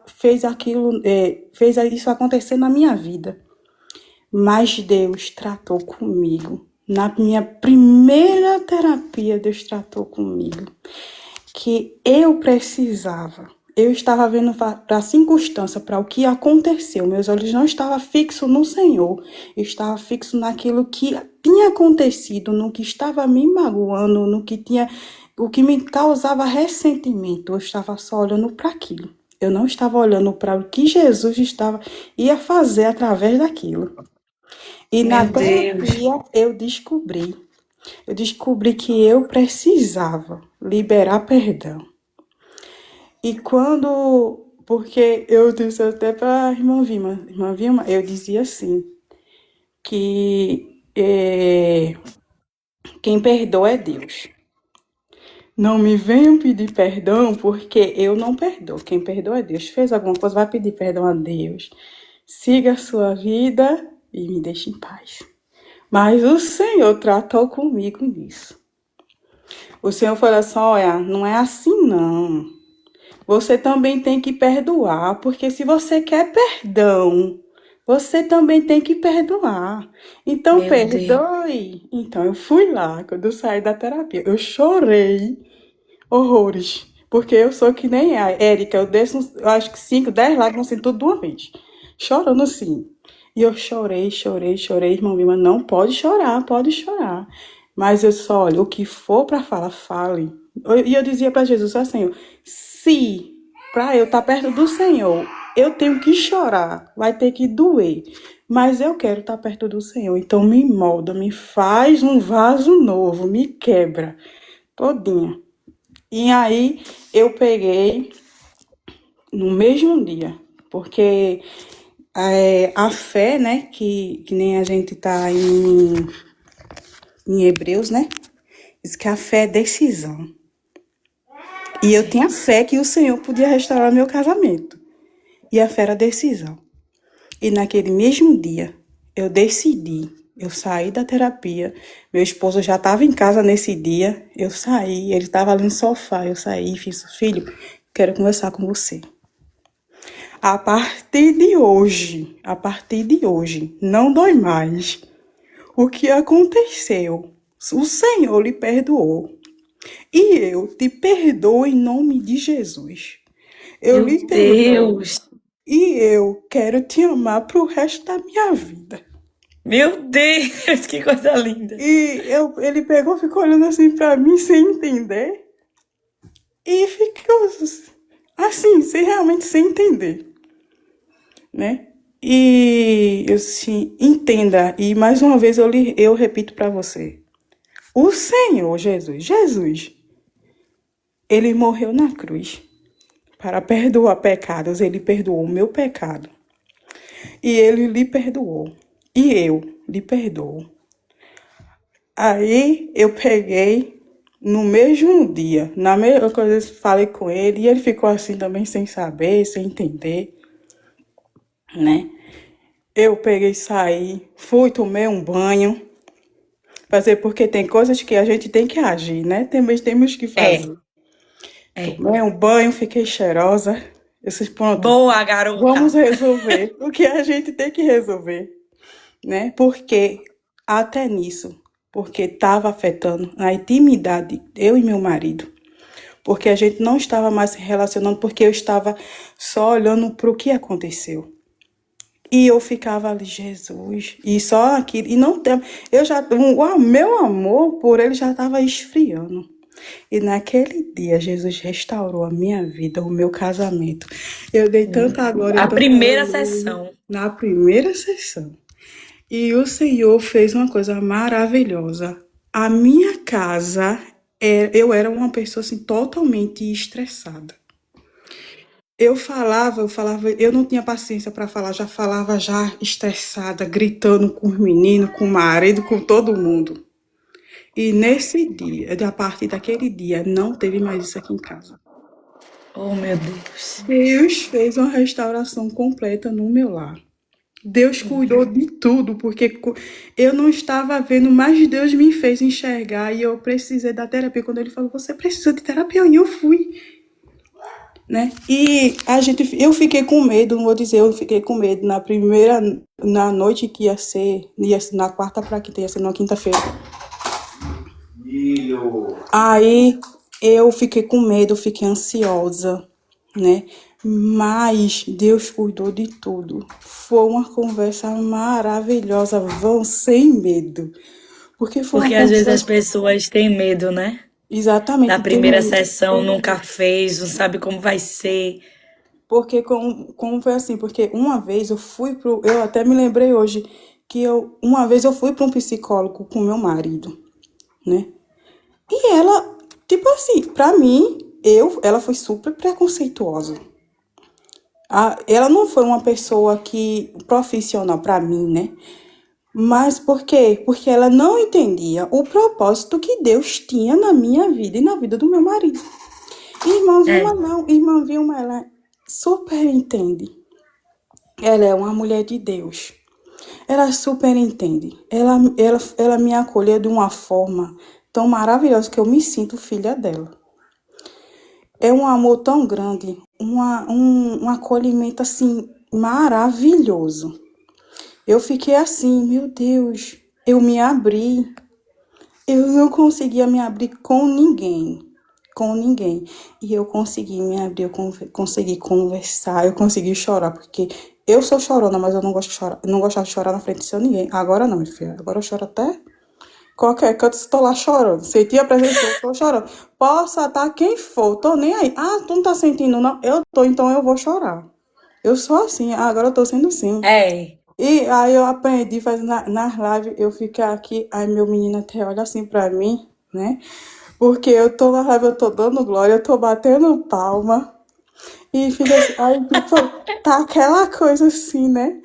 fez isso acontecer na minha vida. Mas Deus tratou comigo. Na minha primeira terapia, Deus tratou comigo. Que eu precisava. Eu estava vendo para a circunstância, para o que aconteceu. Meus olhos não estavam fixos no Senhor. Eu estava fixo naquilo que tinha acontecido, no que estava me magoando, o que me causava ressentimento. Eu estava só olhando para aquilo. Eu não estava olhando para o que Jesus ia fazer através daquilo. E na terapia eu descobri que eu precisava liberar perdão. E porque eu disse até para a irmã Vilma, eu dizia assim, que quem perdoa é Deus. Não me venham pedir perdão, porque eu não perdoo. Quem perdoa é Deus. Fez alguma coisa, vai pedir perdão a Deus. Siga a sua vida e me deixe em paz. Mas o Senhor tratou comigo nisso. O Senhor falou assim, olha, não é assim não. Você também tem que perdoar, porque se você quer perdão, você também tem que perdoar. Então, Meu Deus. perdoe. Então, eu fui lá, quando eu saí da terapia, eu chorei horrores. Porque eu sou que nem a Érica, eu desço, eu acho que 5, 10 lágrimas assim, tudo de uma vez. Chorando assim. E eu chorei, irmão Vilma, não pode chorar, pode chorar. Mas eu só, olha, o que for para falar, fale. E eu dizia para Jesus, ó Senhor, se para eu estar perto do Senhor, eu tenho que chorar, vai ter que doer. Mas eu quero estar perto do Senhor, então me molda, me faz um vaso novo, me quebra todinha. E aí eu peguei no mesmo dia, porque a fé, né, que nem a gente tá em Hebreus, né, diz que a fé é decisão. E eu tinha fé que o Senhor podia restaurar meu casamento. E a fé era decisão. E naquele mesmo dia, eu decidi, eu saí da terapia, meu esposo já estava em casa nesse dia, eu saí, ele estava ali no sofá, eu saí e fiz, filho, quero conversar com você. A partir de hoje, não dói mais. O que aconteceu? O Senhor lhe perdoou. E eu te perdoo em nome de Jesus. Eu lhe Meu perdoo. Deus. E eu quero te amar pro resto da minha vida. Meu Deus, que coisa linda. E ele pegou, ficou olhando assim pra mim sem entender. E ficou assim, realmente sem entender. Né? E eu assim, entenda. E mais uma vez eu repito pra você. O Senhor Jesus, ele morreu na cruz para perdoar pecados. Ele perdoou o meu pecado. E ele lhe perdoou. E eu lhe perdoo. Aí eu peguei no mesmo dia, na mesma coisa, falei com ele, e ele ficou assim também sem saber, sem entender, né? Eu peguei, saí, fui, tomei um banho, fazer porque tem coisas que a gente tem que agir, né? Temos que fazer. Tomei um banho, fiquei cheirosa. Eu disse, pronto, Boa, garota. vamos resolver o que a gente tem que resolver, né? Porque até nisso, porque estava afetando a intimidade, eu e meu marido. Porque a gente não estava mais se relacionando, porque eu estava só olhando para o que aconteceu. E eu ficava ali, Jesus, e só aquilo, e não tem, o meu amor por ele já estava esfriando. E naquele dia, Jesus restaurou a minha vida, o meu casamento. Eu dei tanta glória. A primeira sessão. Na primeira sessão. E o Senhor fez uma coisa maravilhosa. A minha casa, eu era uma pessoa assim, totalmente estressada. Eu falava, eu não tinha paciência para falar, já falava já estressada, gritando com os meninos, com o marido, com todo mundo. E nesse dia, a partir daquele dia, não teve mais isso aqui em casa. Oh, meu Deus. Deus fez uma restauração completa no meu lar. Deus cuidou de tudo, porque eu não estava vendo, mas Deus me fez enxergar e eu precisei da terapia. Quando ele falou, você precisa de terapia, e eu fui. Né? E eu fiquei com medo, não vou dizer, eu fiquei com medo na noite que ia ser na quarta para quinta, ia ser na quinta-feira. Aí eu fiquei com medo, fiquei ansiosa, né? Mas Deus cuidou de tudo. Foi uma conversa maravilhosa, vão sem medo. Porque às vezes as pessoas têm medo, né? Exatamente. Na primeira sessão, nunca fez, não sabe como vai ser. Porque como foi assim? Porque uma vez eu até me lembrei hoje que uma vez eu fui para um psicólogo com meu marido, né? E ela, tipo assim, pra mim, ela foi super preconceituosa. Ela não foi uma pessoa profissional pra mim, né? Mas por quê? Porque ela não entendia o propósito que Deus tinha na minha vida e na vida do meu marido. Irmã É. Vilma não, irmã Vilma, ela super entende. Ela é uma mulher de Deus. Ela super entende. Ela me acolheu de uma forma tão maravilhosa que eu me sinto filha dela. É um amor tão grande, um acolhimento assim maravilhoso. Eu fiquei assim, meu Deus, eu me abri. Eu não conseguia me abrir com ninguém. Com ninguém. E eu consegui me abrir, consegui conversar, eu consegui chorar, porque eu sou chorona, mas eu não gosto de chorar, não gostava de chorar na frente de seu ninguém. Agora não, minha filha. Agora eu choro até qualquer canto, estou lá chorando. Senti a presença, eu tô chorando. Possa estar quem for, tô nem aí. Ah, tu não tá sentindo, não? Eu tô, então eu vou chorar. Eu sou assim, agora eu tô sendo assim. É. E aí eu aprendi fazer nas lives, eu ficar aqui, aí meu menino até olha assim pra mim, né? Porque eu tô na live, eu tô dando glória, eu tô batendo palma. E fica assim, aí tipo, tá aquela coisa assim, né?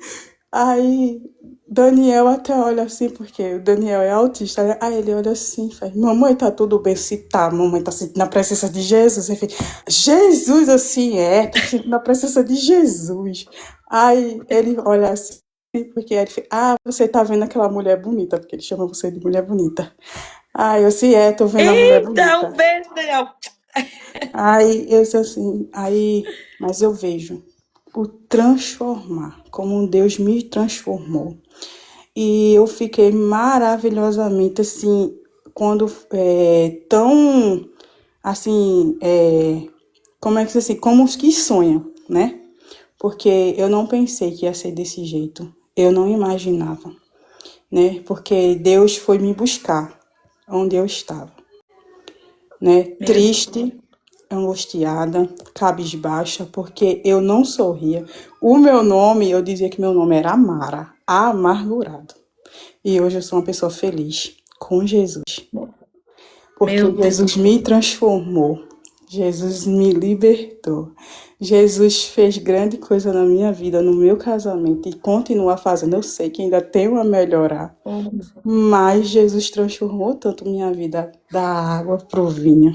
Aí Daniel até olha assim, porque o Daniel é autista, né? Aí ele olha assim e faz, mamãe, tá tudo bem? Se tá, mamãe tá sentindo a presença de Jesus. Ele fica, Jesus, assim, tô sentindo a presença de Jesus. Aí ele olha assim, porque ele fica, você tá vendo aquela mulher bonita, porque ele chama você de mulher bonita. Aí eu assim, tô vendo a mulher Eita, bonita. um beijo, Daniel. Aí eu disse assim, mas eu vejo o transformar, como Deus me transformou. E eu fiquei maravilhosamente assim, quando tão assim, como é que se assim, como os que sonham, né? Porque eu não pensei que ia ser desse jeito. Eu não imaginava, né? Porque Deus foi me buscar onde eu estava, né? Meu Deus. Triste, angustiada, cabisbaixa, porque eu não sorria. O meu nome, eu dizia que meu nome era Amara, amargurado. E hoje eu sou uma pessoa feliz com Jesus, porque Meu Jesus Deus. me transformou, Jesus me libertou, Jesus fez grande coisa na minha vida, no meu casamento e continua fazendo. Eu sei que ainda tenho a melhorar, mas Jesus transformou tanto minha vida da água pro vinho.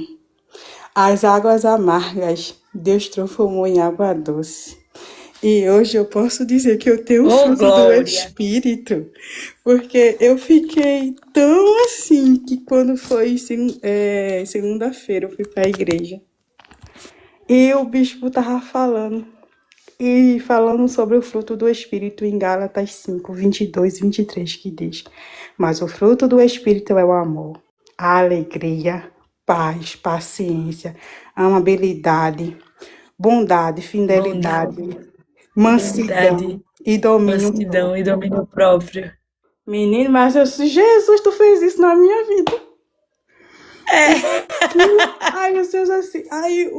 As águas amargas, Deus transformou em água doce. E hoje eu posso dizer que eu tenho o Ô, fruto do glória. Espírito, porque eu fiquei tão assim que quando foi segunda-feira eu fui para a igreja e o bispo tava falando, e falando sobre o fruto do Espírito em Gálatas 5, 22 e 23, que diz: Mas o fruto do Espírito é o amor, a alegria, paz, paciência, amabilidade, bondade, Bondade, fidelidade, mansidão fidelidade, e domínio mansidão e próprio. domínio próprio. Menino, mas eu disse, Jesus, tu fez isso na minha vida. Aí eu disse assim, aí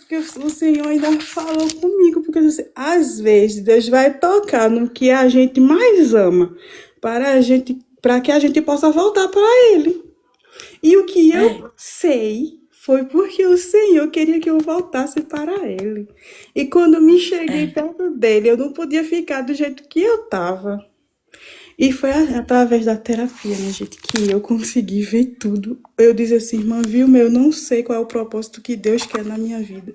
que o Senhor ainda falou comigo, porque eu disse, às vezes Deus vai tocar no que a gente mais ama, para que a gente possa voltar para Ele. E o que eu É, sei foi porque o Senhor queria que eu voltasse para Ele. E quando me cheguei é. perto dele, eu não podia ficar do jeito que eu estava. E foi através da terapia, né, gente, que eu consegui ver tudo. Eu disse assim, irmã Vilma, eu não sei qual é o propósito que Deus quer na minha vida.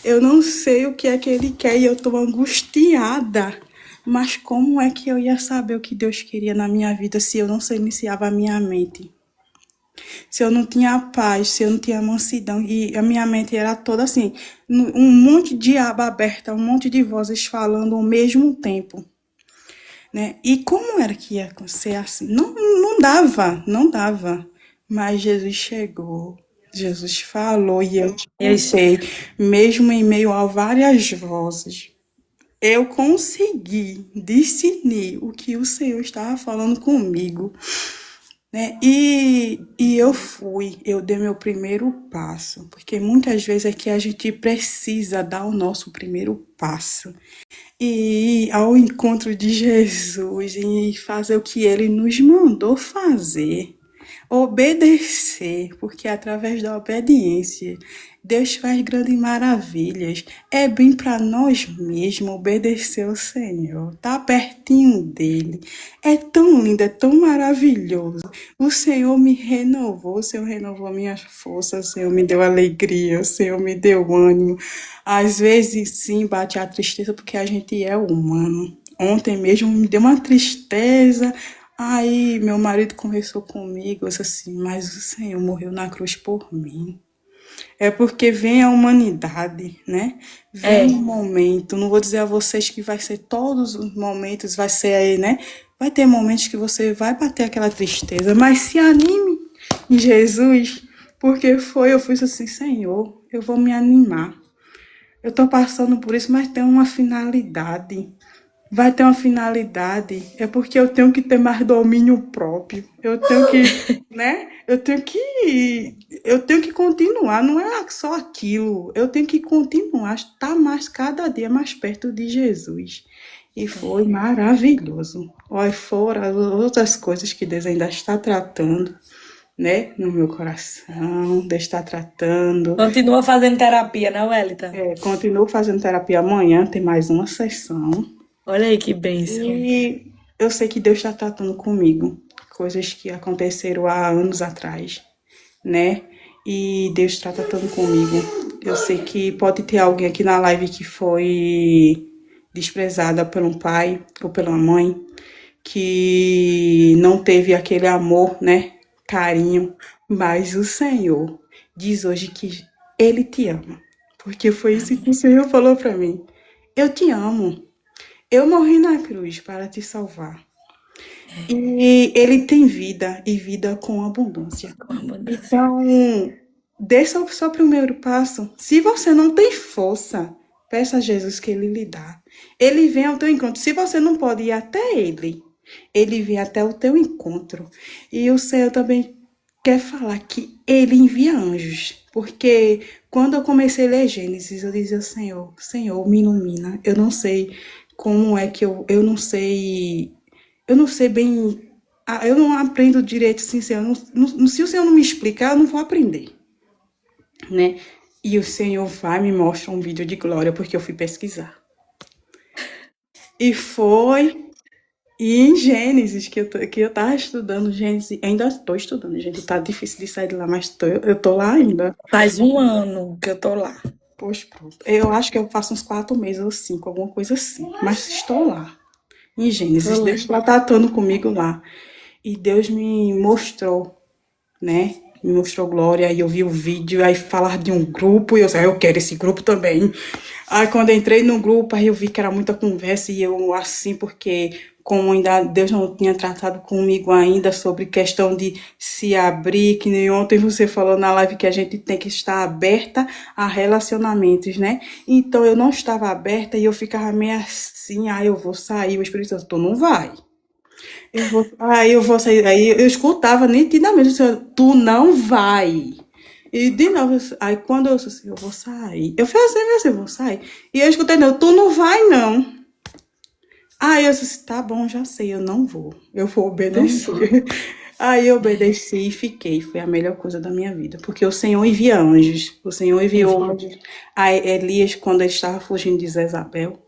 Eu não sei o que é que Ele quer e eu estou angustiada. Mas como é que eu ia saber o que Deus queria na minha vida se eu não silenciava a minha mente? Se eu não tinha paz, se eu não tinha mansidão, e a minha mente era toda assim, um monte de aba aberta, um monte de vozes falando ao mesmo tempo, né? E como era que ia ser assim? Não dava, não dava. Mas Jesus chegou, Jesus falou e eu Isso. escutei, mesmo em meio a várias vozes. Eu consegui discernir o que o Senhor estava falando comigo, né? E eu dei meu primeiro passo, porque muitas vezes é que a gente precisa dar o nosso primeiro passo e ir ao encontro de Jesus e fazer o que ele nos mandou fazer. Obedecer, porque através da obediência Deus faz grandes maravilhas. É bem para nós mesmos obedecer ao Senhor, tá pertinho dele. É tão lindo, é tão maravilhoso. O Senhor me renovou, o Senhor renovou minhas forças, o Senhor me deu alegria, o Senhor me deu ânimo. Às vezes, sim, bate a tristeza, porque a gente é humano. Ontem mesmo me deu uma tristeza. Aí meu marido conversou comigo, eu disse assim, mas o Senhor morreu na cruz por mim. É porque vem a humanidade, né? Vem um momento, não vou dizer a vocês que vai ser todos os momentos, vai ser aí, né? Vai ter momentos que você vai bater aquela tristeza, mas se anime em Jesus, porque eu fui assim, Senhor, eu vou me animar. Eu tô passando por isso, mas tem uma finalidade. Vai ter uma finalidade. É porque eu tenho que ter mais domínio próprio. Eu tenho que, né? Eu tenho que continuar. Não é só aquilo. Eu tenho que continuar, estar mais cada dia mais perto de Jesus. E foi maravilhoso. Olha, fora as outras coisas que Deus ainda está tratando, né? No meu coração, Deus está tratando. Continua fazendo terapia, né, Wellington? Continuo fazendo terapia amanhã, tem mais uma sessão. Olha aí que bênção. E eu sei que Deus está tratando comigo, coisas que aconteceram há anos atrás, né? E Deus está tratando comigo. Eu sei que pode ter alguém aqui na live que foi desprezada por um pai ou pela mãe, que não teve aquele amor, né? Carinho, mas o Senhor diz hoje que Ele te ama, porque foi isso que o Senhor falou para mim. Eu te amo. Eu morri na cruz para te salvar. E Ele tem vida, e vida com abundância. Então, dê só o seu primeiro passo. Se você não tem força, peça a Jesus que Ele lhe dá. Ele vem ao teu encontro. Se você não pode ir até Ele, Ele vem até o teu encontro. E o Senhor também quer falar que Ele envia anjos. Porque quando eu comecei a ler Gênesis, eu dizia, Senhor, me ilumina. Eu não sei como é que eu não sei bem, eu não aprendo direito, assim, se o Senhor não me explicar, eu não vou aprender, né? E o Senhor vai me mostrar um vídeo de glória, porque eu fui pesquisar. E em Gênesis, que eu tava estudando Gênesis, ainda estou estudando, gente, tá difícil de sair de lá, mas eu tô lá ainda. Faz 1 ano que eu tô lá. Pois pronto. Eu acho que eu faço uns 4 meses ou 5, alguma coisa assim. Mas estou lá. Em Gênesis, Deus está tratando comigo lá. E Deus me mostrou, né? Me mostrou glória. Aí eu vi o vídeo, aí falar de um grupo. E eu disse, eu quero esse grupo também. Aí quando eu entrei no grupo, aí eu vi que era muita conversa. E eu assim, porque como ainda Deus não tinha tratado comigo ainda sobre questão de se abrir, que nem ontem você falou na live que a gente tem que estar aberta a relacionamentos, né? Então eu não estava aberta e eu ficava meio assim, eu vou sair, o Espírito Santo, tu não vai. Eu vou sair, aí eu escutava nitidamente, tu não vai. E de novo, aí quando eu disse assim, eu vou sair, eu falei assim, eu vou sair. E eu escutei, não, tu não vai não. Aí eu disse, tá bom, já sei, eu não vou. Eu vou obedecer. Aí eu obedeci e fiquei. Foi a melhor coisa da minha vida. Porque o Senhor envia anjos. O Senhor enviou anjos. Aí Elias, quando ele estava fugindo de Jezabel,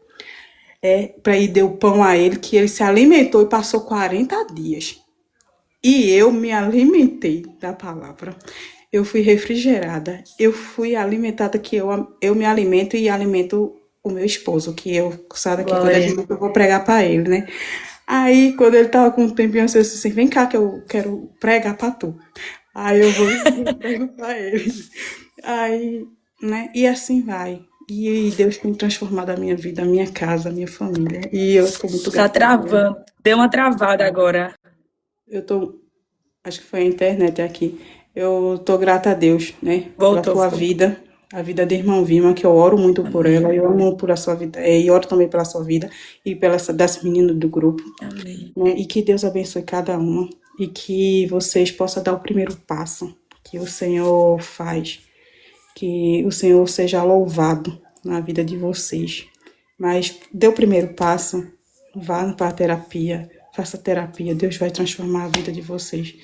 para ir deu pão a ele, que ele se alimentou e passou 40 dias. E eu me alimentei da palavra. Eu fui refrigerada. Eu fui alimentada, que eu me alimento e alimento o meu esposo, que eu saio daqui quando eu vou pregar para ele, né? Aí, quando ele tava com um tempinho, eu disse assim, vem cá que eu quero pregar para tu. Aí eu vou e prego para ele. Aí, né? E assim vai. E Deus tem transformado a minha vida, a minha casa, a minha família. E eu estou muito grata. Tá travando. Deu uma travada agora. Acho que foi a internet aqui. Eu tô grata a Deus, né? Voltou, pela tua vida, a vida da irmã Vilma, que eu oro muito por ela, eu amo por a sua vida, e oro também pela sua vida e das meninas do grupo. Amém. Né? E que Deus abençoe cada uma e que vocês possam dar o primeiro passo que o Senhor faz, que o Senhor seja louvado na vida de vocês. Mas dê o primeiro passo, vá para a terapia, faça terapia, Deus vai transformar a vida de vocês.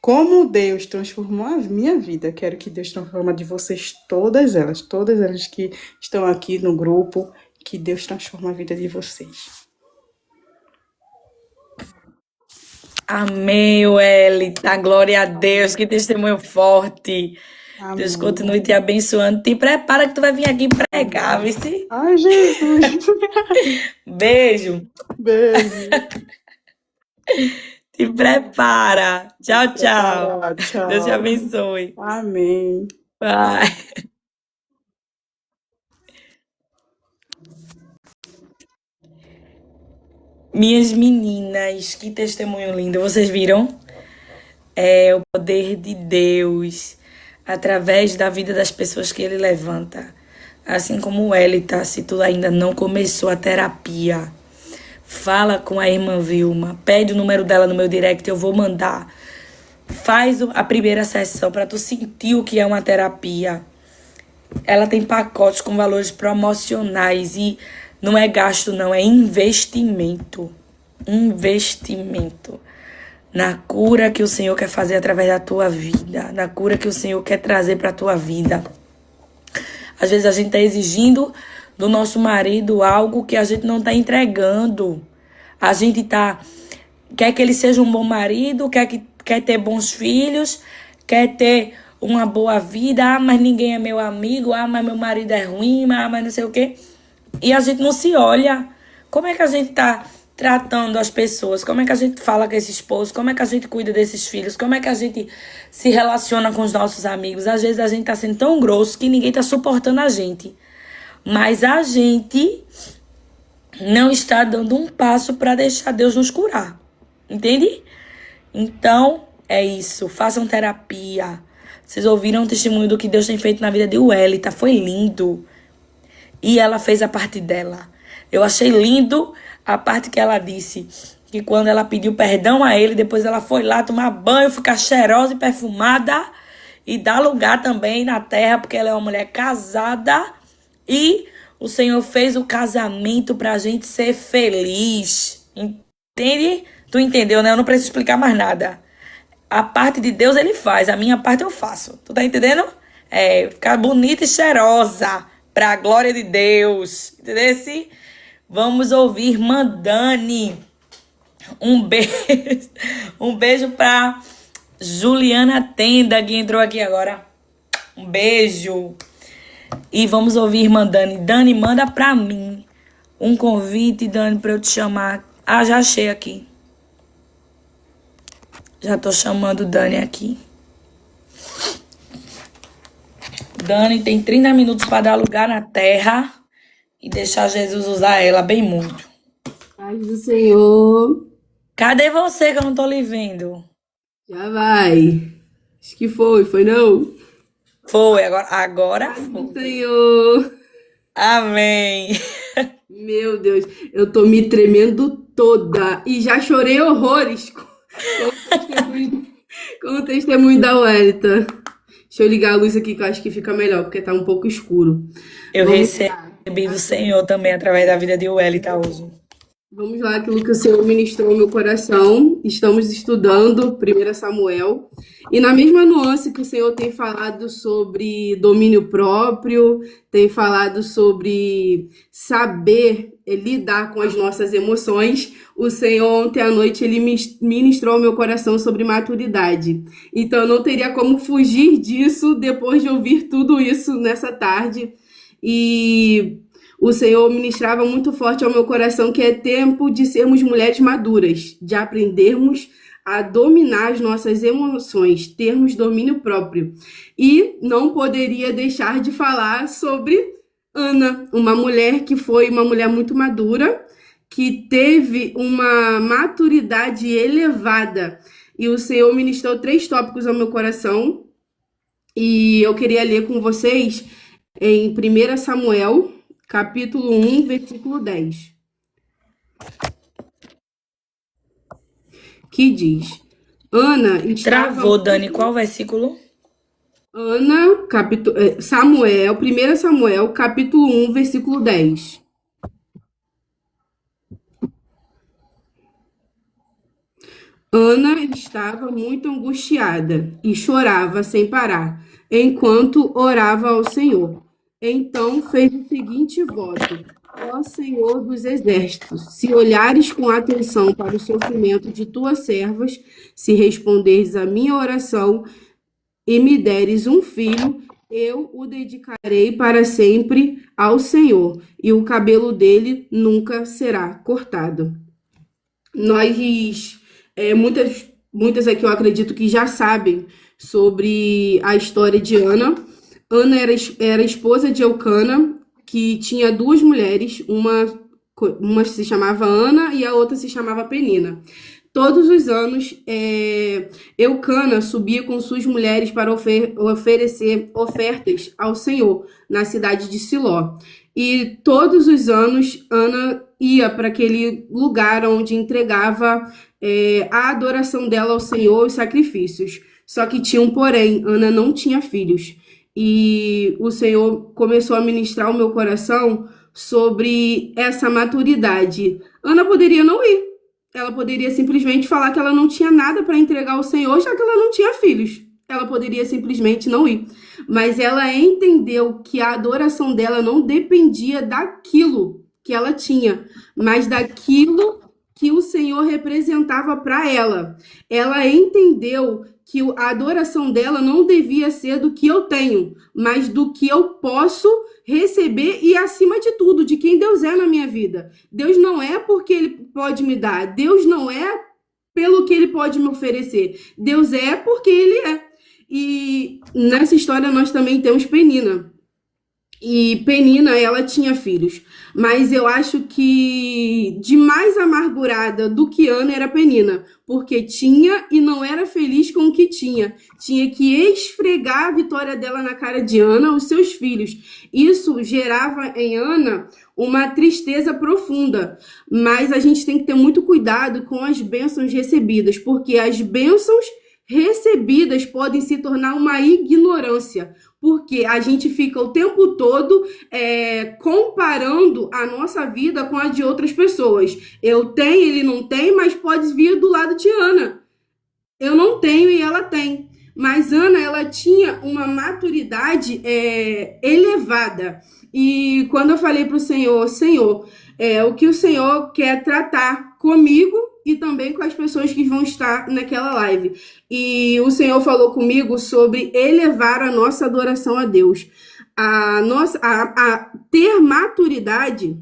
como Deus transformou a minha vida, quero que Deus transforme a de vocês, todas elas que estão aqui no grupo, que Deus transforme a vida de vocês. Amém, Welita. Glória a Deus. Que testemunho forte. Deus Amém. continue te abençoando. Te prepara que tu vai vir aqui pregar, viu? Ai, Jesus. Beijo. Beijo. Te prepara. Tchau, tchau. Tchau. Deus te abençoe. Amém. Bye. Minhas meninas, que testemunho lindo. Vocês viram? É o poder de Deus através da vida das pessoas que Ele levanta. Assim como Welita, se tu ainda não começou a terapia, fala com a irmã Vilma, pede o número dela no meu direct, eu vou mandar. Faz a primeira sessão para tu sentir o que é uma terapia. Ela tem pacotes com valores promocionais e não é gasto não, é investimento. Investimento na cura que o Senhor quer fazer através da tua vida, na cura que o Senhor quer trazer para a tua vida. Às vezes a gente está exigindo do nosso marido algo que a gente não está entregando. A gente quer que ele seja um bom marido, quer ter bons filhos, quer ter uma boa vida. Mas ninguém é meu amigo. Mas meu marido é ruim. Mas não sei o quê. E a gente não se olha. Como é que a gente está tratando as pessoas? Como é que a gente fala com esse esposo? Como é que a gente cuida desses filhos? Como é que a gente se relaciona com os nossos amigos? Às vezes a gente está sendo tão grosso que ninguém está suportando a gente. Mas a gente não está dando um passo para deixar Deus nos curar. Entende? Então, é isso. Façam terapia. Vocês ouviram o testemunho do que Deus tem feito na vida de Welita. Foi lindo. E ela fez a parte dela. Eu achei lindo a parte que ela disse. Que quando ela pediu perdão a ele, depois ela foi lá tomar banho, ficar cheirosa e perfumada. E dar lugar também na terra, porque ela é uma mulher casada. E o Senhor fez o casamento pra gente ser feliz. Entende? Tu entendeu, né? Eu não preciso explicar mais nada. A parte de Deus ele faz, a minha parte eu faço. Tu tá entendendo? É, ficar bonita e cheirosa pra glória de Deus. Entendeu? Vamos ouvir irmã Dani. Um beijo. Um beijo pra Juliana Tenda, que entrou aqui agora. Um beijo. E vamos ouvir irmã Dani. Dani, manda pra mim um convite, Dani, pra eu te chamar. Ah, já achei aqui. Já tô chamando Dani aqui. Dani tem 30 minutos para dar lugar na terra e deixar Jesus usar ela bem muito. Paz do Senhor. Cadê você que eu não tô lhe vendo? Já vai. Acho que foi não? Foi, agora Paz foi. do Senhor. Amém. Meu Deus, eu tô me tremendo toda e já chorei horrores com o testemunho da Welita. Deixa eu ligar a luz aqui que eu acho que fica melhor, porque tá um pouco escuro. Eu Vamos lá. recebi do Senhor também através da vida de Welita hoje. Vamos lá, aquilo que o Senhor ministrou no meu coração. Estamos estudando 1 Samuel. E na mesma nuance que o Senhor tem falado sobre domínio próprio, tem falado sobre saber lidar com as nossas emoções, o Senhor ontem à noite ele ministrou ao meu coração sobre maturidade. Então eu não teria como fugir disso depois de ouvir tudo isso nessa tarde. E o Senhor ministrava muito forte ao meu coração que é tempo de sermos mulheres maduras, de aprendermos a dominar as nossas emoções, termos domínio próprio. E não poderia deixar de falar sobre Ana, uma mulher que foi uma mulher muito madura, que teve uma maturidade elevada. E o Senhor ministrou 3 tópicos ao meu coração. E eu queria ler com vocês em 1 Samuel, capítulo 1, versículo 10. Que diz: Ana estava... Travou, Dani. Qual versículo? Samuel, 1 Samuel, capítulo 1, versículo 10. Ana estava muito angustiada e chorava sem parar, enquanto orava ao Senhor. Então fez o seguinte voto: Ó Senhor dos exércitos, se olhares com atenção para o sofrimento de tuas servas, se responderes à minha oração e me deres um filho, eu o dedicarei para sempre ao Senhor, e o cabelo dele nunca será cortado. Nós, muitas aqui eu acredito que já sabem sobre a história de Ana. Ana era esposa de Eucana, que tinha duas mulheres, uma se chamava Ana e a outra se chamava Penina. Todos os anos, Eucana subia com suas mulheres para oferecer ofertas ao Senhor na cidade de Siló. E todos os anos, Ana ia para aquele lugar onde entregava a adoração dela ao Senhor, os sacrifícios. Só que tinha um porém, Ana não tinha filhos. E o Senhor começou a ministrar o meu coração sobre essa maturidade. Ana poderia não ir. Ela poderia simplesmente falar que ela não tinha nada para entregar ao Senhor, já que ela não tinha filhos. Ela poderia simplesmente não ir. Mas ela entendeu que a adoração dela não dependia daquilo que ela tinha, mas daquilo que o Senhor representava para ela. Ela entendeu que a adoração dela não devia ser do que eu tenho, mas do que eu posso receber e, acima de tudo, de quem Deus é na minha vida. Deus não é porque Ele pode me dar. Deus não é pelo que Ele pode me oferecer. Deus é porque Ele é. E nessa história nós também temos Penina. E Penina, ela tinha filhos, mas eu acho que de mais amargurada do que Ana era Penina, porque tinha e não era feliz com o que tinha. Tinha que esfregar a vitória dela na cara de Ana, os seus filhos. Isso gerava em Ana uma tristeza profunda, mas a gente tem que ter muito cuidado com as bênçãos recebidas, porque as bênçãos recebidas podem se tornar uma ignorância, porque a gente fica o tempo todo comparando a nossa vida com a de outras pessoas. Eu tenho, ele não tem, mas pode vir do lado de Ana. Eu não tenho e ela tem. Mas Ana, ela tinha uma maturidade elevada. E quando eu falei para o Senhor, Senhor, o que o Senhor quer tratar comigo e também com as pessoas que vão estar naquela live. E o Senhor falou comigo sobre elevar a nossa adoração a Deus. A ter maturidade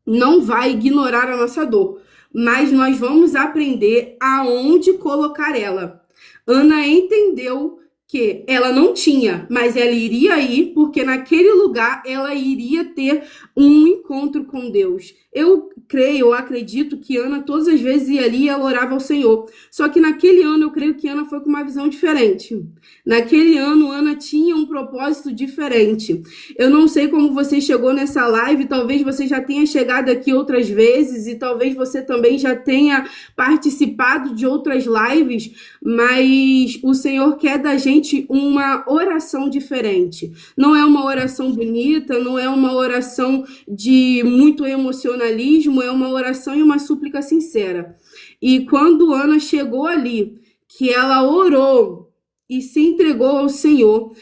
não vai ignorar a nossa dor, mas nós vamos aprender aonde colocar ela. Ana entendeu que ela não tinha, mas ela iria ir, porque naquele lugar ela iria ter um encontro com Deus. Eu creio, eu acredito que Ana todas as vezes ia ali e ela orava ao Senhor. Só que naquele ano eu creio que Ana foi com uma visão diferente. Naquele ano Ana tinha um propósito diferente. Eu não sei como você chegou nessa live, talvez você já tenha chegado aqui outras vezes e talvez você também já tenha participado de outras lives, mas o Senhor quer da gente uma oração diferente. Não é uma oração bonita, não é uma oração de muito emocionalismo, é uma oração e uma súplica sincera. E quando Ana chegou ali, que ela orou e se entregou ao Senhor,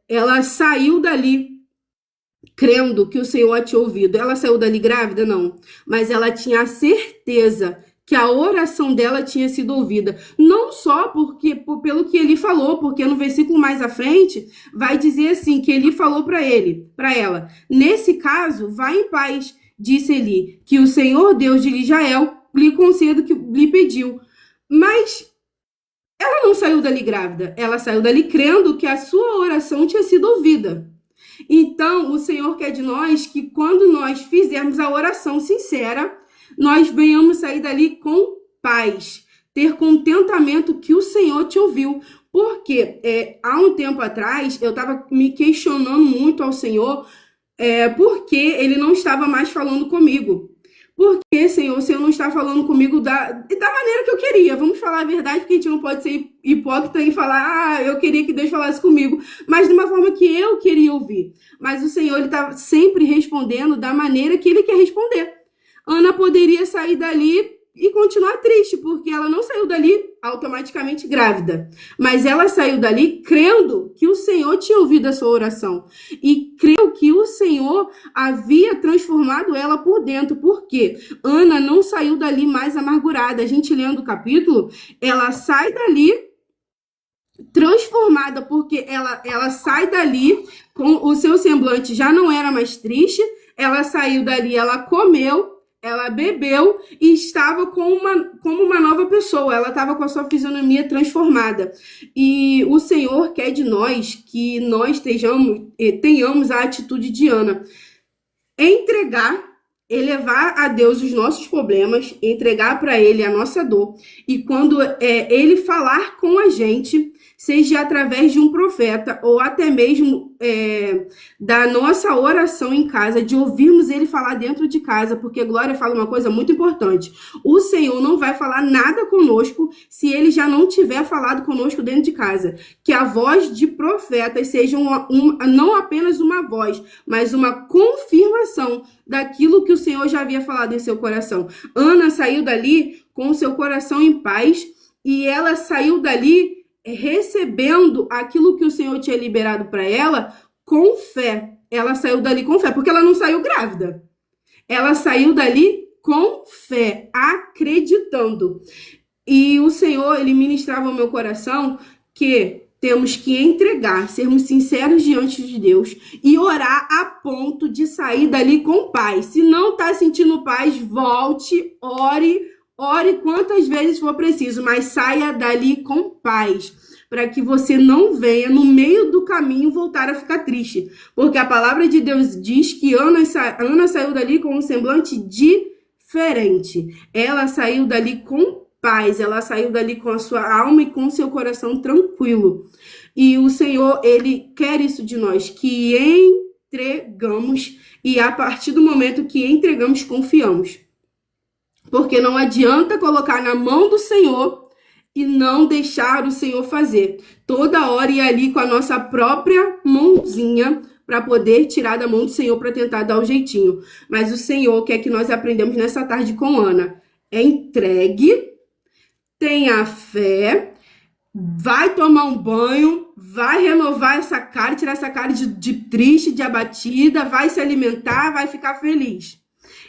ela saiu dali crendo que o Senhor tinha ouvido. Ela saiu dali grávida? Não. Mas ela tinha a certeza que a oração dela tinha sido ouvida. Não só pelo que ele falou, porque no versículo mais à frente vai dizer assim, que ele falou para ela, nesse caso, vá em paz, disse Eli, que o Senhor Deus de Israel lhe conceda o que lhe pediu. Mas ela não saiu dali grávida, ela saiu dali crendo que a sua oração tinha sido ouvida. Então, o Senhor quer de nós que quando nós fizermos a oração sincera, nós venhamos sair dali com paz, ter contentamento que o Senhor te ouviu. Porque há um tempo atrás, eu estava me questionando muito ao Senhor, porque Ele não estava mais falando comigo. Por que, Senhor, o Senhor não está falando comigo da maneira que eu queria? Vamos falar a verdade, porque a gente não pode ser hipócrita e falar, eu queria que Deus falasse comigo, mas de uma forma que eu queria ouvir. Mas o Senhor, Ele está sempre respondendo da maneira que Ele quer responder. Ana poderia sair dali e continuar triste, porque ela não saiu dali automaticamente grávida, mas ela saiu dali crendo que o Senhor tinha ouvido a sua oração e creu que o Senhor havia transformado ela por dentro, porque Ana não saiu dali mais amargurada. A gente lendo o capítulo, ela sai dali transformada, porque ela sai dali com o seu semblante já não era mais triste, ela saiu dali, ela comeu, ela bebeu e estava como uma nova pessoa, ela estava com a sua fisionomia transformada. E o Senhor quer de nós que nós tenhamos a atitude de Ana, entregar, elevar a Deus os nossos problemas, entregar para Ele a nossa dor, e quando Ele falar com a gente, seja através de um profeta ou até mesmo da nossa oração em casa, de ouvirmos Ele falar dentro de casa, porque Glória fala uma coisa muito importante: o Senhor não vai falar nada conosco se Ele já não tiver falado conosco dentro de casa. Que a voz de profetas seja não apenas uma voz, mas uma confirmação daquilo que o Senhor já havia falado em seu coração. Ana saiu dali com o seu coração em paz, e ela saiu dali recebendo aquilo que o Senhor tinha liberado para ela com fé. Ela saiu dali com fé, porque ela não saiu grávida. Ela saiu dali com fé, acreditando. E o Senhor, Ele ministrava ao meu coração que temos que entregar, sermos sinceros diante de Deus e orar a ponto de sair dali com paz. Se não está sentindo paz, volte, ore quantas vezes for preciso, mas saia dali com paz, para que você não venha no meio do caminho voltar a ficar triste. Porque a palavra de Deus diz que Ana saiu dali com um semblante diferente. Ela saiu dali com paz, ela saiu dali com a sua alma e com o seu coração tranquilo. E o Senhor, Ele quer isso de nós, que entregamos, e a partir do momento que entregamos, confiamos. Porque não adianta colocar na mão do Senhor e não deixar o Senhor fazer. Toda hora ir ali com a nossa própria mãozinha para poder tirar da mão do Senhor para tentar dar o jeitinho. Mas o Senhor quer que nós aprendamos nessa tarde com Ana. Entregue, tenha fé, vai tomar um banho, vai renovar essa cara, tirar essa cara de triste, de abatida, vai se alimentar, vai ficar feliz.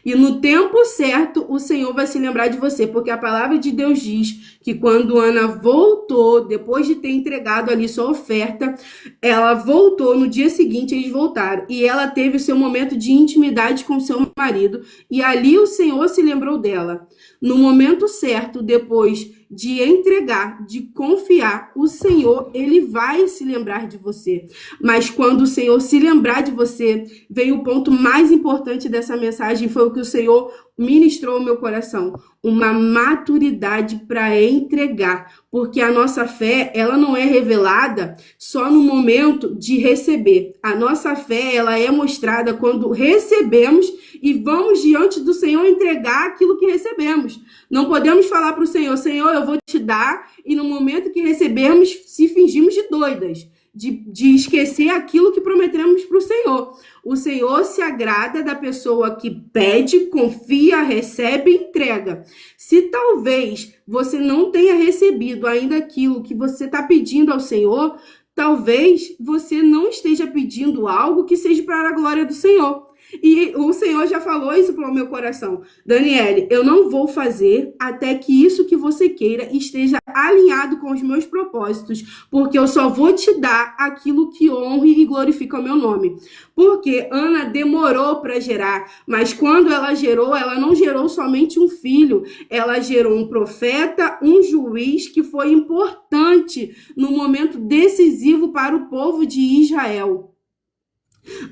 E no tempo certo, o Senhor vai se lembrar de você, porque a palavra de Deus diz que quando Ana voltou, depois de ter entregado ali sua oferta, ela voltou, no dia seguinte eles voltaram, e ela teve o seu momento de intimidade com seu marido, e ali o Senhor se lembrou dela. No momento certo, depois de entregar, de confiar, o Senhor, Ele vai se lembrar de você. Mas quando o Senhor se lembrar de você, veio o ponto mais importante dessa mensagem, foi o que o Senhor ministrou ao meu coração: uma maturidade para entregar, porque a nossa fé, ela não é revelada só no momento de receber. A nossa fé, ela é mostrada quando recebemos e vamos diante do Senhor entregar aquilo que recebemos. Não podemos falar para o Senhor: Senhor, eu vou te dar, e no momento que recebermos, se fingimos de doidas, de esquecer aquilo que prometemos para o Senhor. O Senhor se agrada da pessoa que pede, confia, recebe e entrega. Se talvez você não tenha recebido ainda aquilo que você está pedindo ao Senhor, talvez você não esteja pedindo algo que seja para a glória do Senhor. E o Senhor já falou isso para o meu coração: Daniele, eu não vou fazer até que isso que você queira esteja alinhado com os meus propósitos, porque eu só vou te dar aquilo que honre e glorifica o meu nome. Porque Ana demorou para gerar, mas quando ela gerou, ela não gerou somente um filho, ela gerou um profeta, um juiz que foi importante no momento decisivo para o povo de Israel.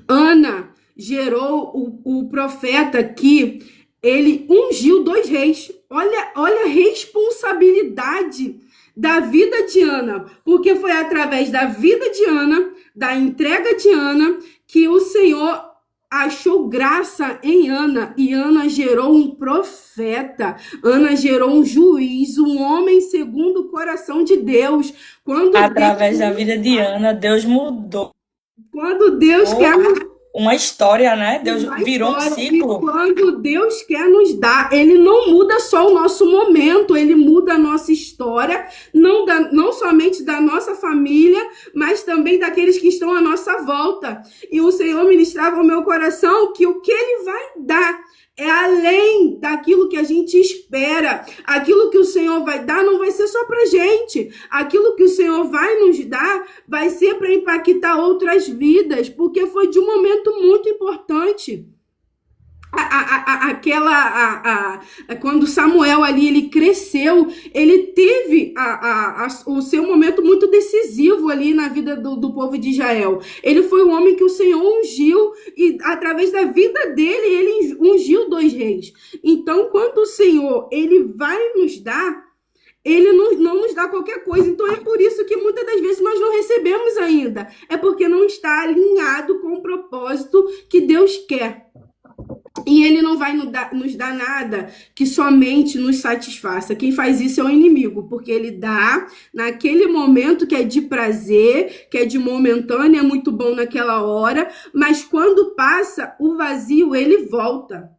Ana gerou o profeta que ele ungiu 2 reis. Olha a responsabilidade da vida de Ana, porque foi através da vida de Ana, da entrega de Ana, que o Senhor achou graça em Ana, e Ana gerou um profeta, Ana gerou um juiz, um homem segundo o coração de Deus. Através da vida de Ana, Deus mudou. Quando Deus quer uma história, né? Deus Uma virou um história. E ciclo. quando Deus quer nos dar, Ele não muda só o nosso momento, Ele muda a nossa história, não somente da nossa família, mas também daqueles que estão à nossa volta. E o Senhor ministrava ao meu coração que o que Ele vai dar é além daquilo que a gente espera. Aquilo que o Senhor vai dar não vai ser só pra gente. Aquilo que o Senhor vai nos dar vai ser para impactar outras vidas, porque foi de um momento muito importante. Quando Samuel ali ele cresceu, ele teve o seu momento muito decisivo ali na vida do povo de Israel. Ele foi o homem que o Senhor ungiu e através da vida dele, ele ungiu 2 reis. Então, quando o Senhor ele vai nos dar, ele não nos dá qualquer coisa. Então, é por isso que muitas das vezes nós não recebemos ainda. É porque não está alinhado com o propósito que Deus quer. E ele não vai nos dar nada que somente nos satisfaça. Quem faz isso é o inimigo, porque ele dá naquele momento que é de prazer, que é de momentâneo, é muito bom naquela hora, mas quando passa o vazio, ele volta.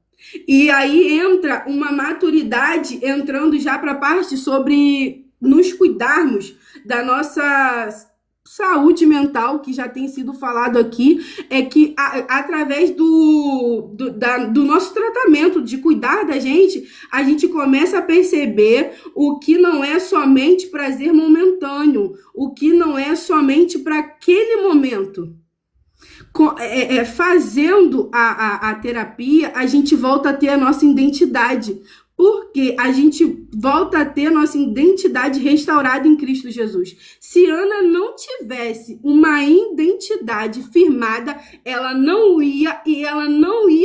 E aí entra uma maturidade, entrando já para a parte sobre nos cuidarmos da nossa saúde mental, que já tem sido falado aqui, é que através do nosso tratamento, de cuidar da gente, a gente começa a perceber o que não é somente prazer momentâneo, o que não é somente para aquele momento. Fazendo a terapia, a gente volta a ter a nossa identidade, porque a gente volta a ter a nossa identidade restaurada em Cristo Jesus. Se Ana não tivesse uma identidade firmada, ela não ia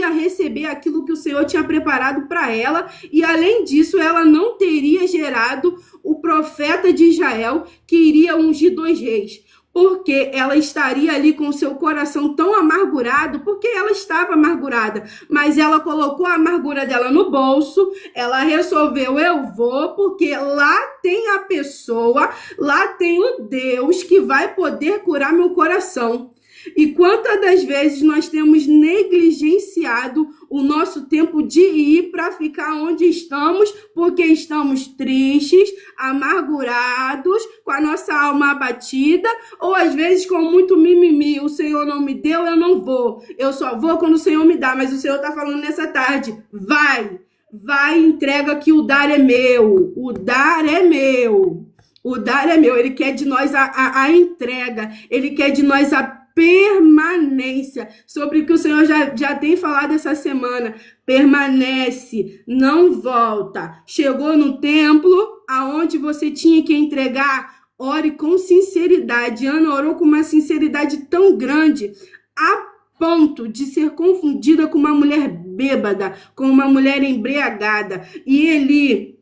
receber aquilo que o Senhor tinha preparado para ela, e além disso, ela não teria gerado o profeta de Israel que iria ungir 2 reis. Porque ela estaria ali com o seu coração tão amargurado, porque ela estava amargurada, mas ela colocou a amargura dela no bolso, ela resolveu, eu vou, porque lá tem a pessoa, lá tem o Deus que vai poder curar meu coração. E quantas das vezes nós temos negligenciado o nosso tempo de ir para ficar onde estamos, porque estamos tristes, amargurados, com a nossa alma abatida, ou às vezes com muito mimimi, o Senhor não me deu, eu não vou, eu só vou quando o Senhor me dá, mas o Senhor está falando nessa tarde, vai, entrega que o dar é meu, o dar é meu. O dar é meu, Ele quer de nós a entrega, Ele quer de nós a permanência, sobre o que o Senhor já tem falado essa semana. Permanece, não volta. Chegou no templo, aonde você tinha que entregar, ore com sinceridade. Ana orou com uma sinceridade tão grande, a ponto de ser confundida com uma mulher bêbada, com uma mulher embriagada. E ele...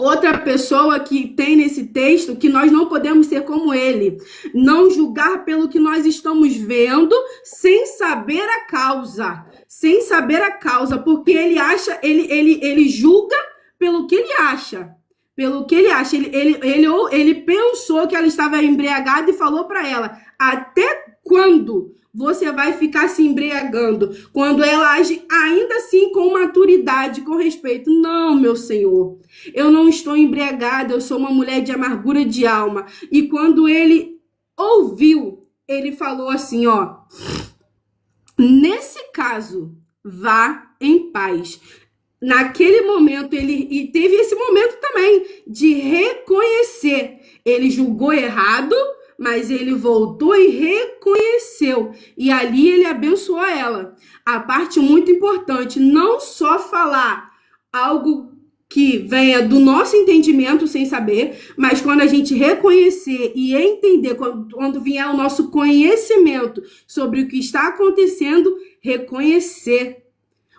Outra pessoa que tem nesse texto, que nós não podemos ser como ele. Não julgar pelo que nós estamos vendo, sem saber a causa. Sem saber a causa, porque ele acha, ele julga pelo que ele acha. Pelo que ele acha. Ele pensou que ela estava embriagada e falou para ela, até quando você vai ficar se embriagando? Quando ela age ainda assim com maturidade, com respeito. Não, meu Senhor, eu não estou embriagada, eu sou uma mulher de amargura de alma. E quando ele ouviu, ele falou assim, ó, nesse caso, vá em paz. Naquele momento, e teve esse momento também de reconhecer. Ele julgou errado, mas ele voltou e reconheceu. E ali ele abençoou ela. A parte muito importante, não só falar algo que venha do nosso entendimento sem saber, mas quando a gente reconhecer e entender, quando vier o nosso conhecimento sobre o que está acontecendo, reconhecer.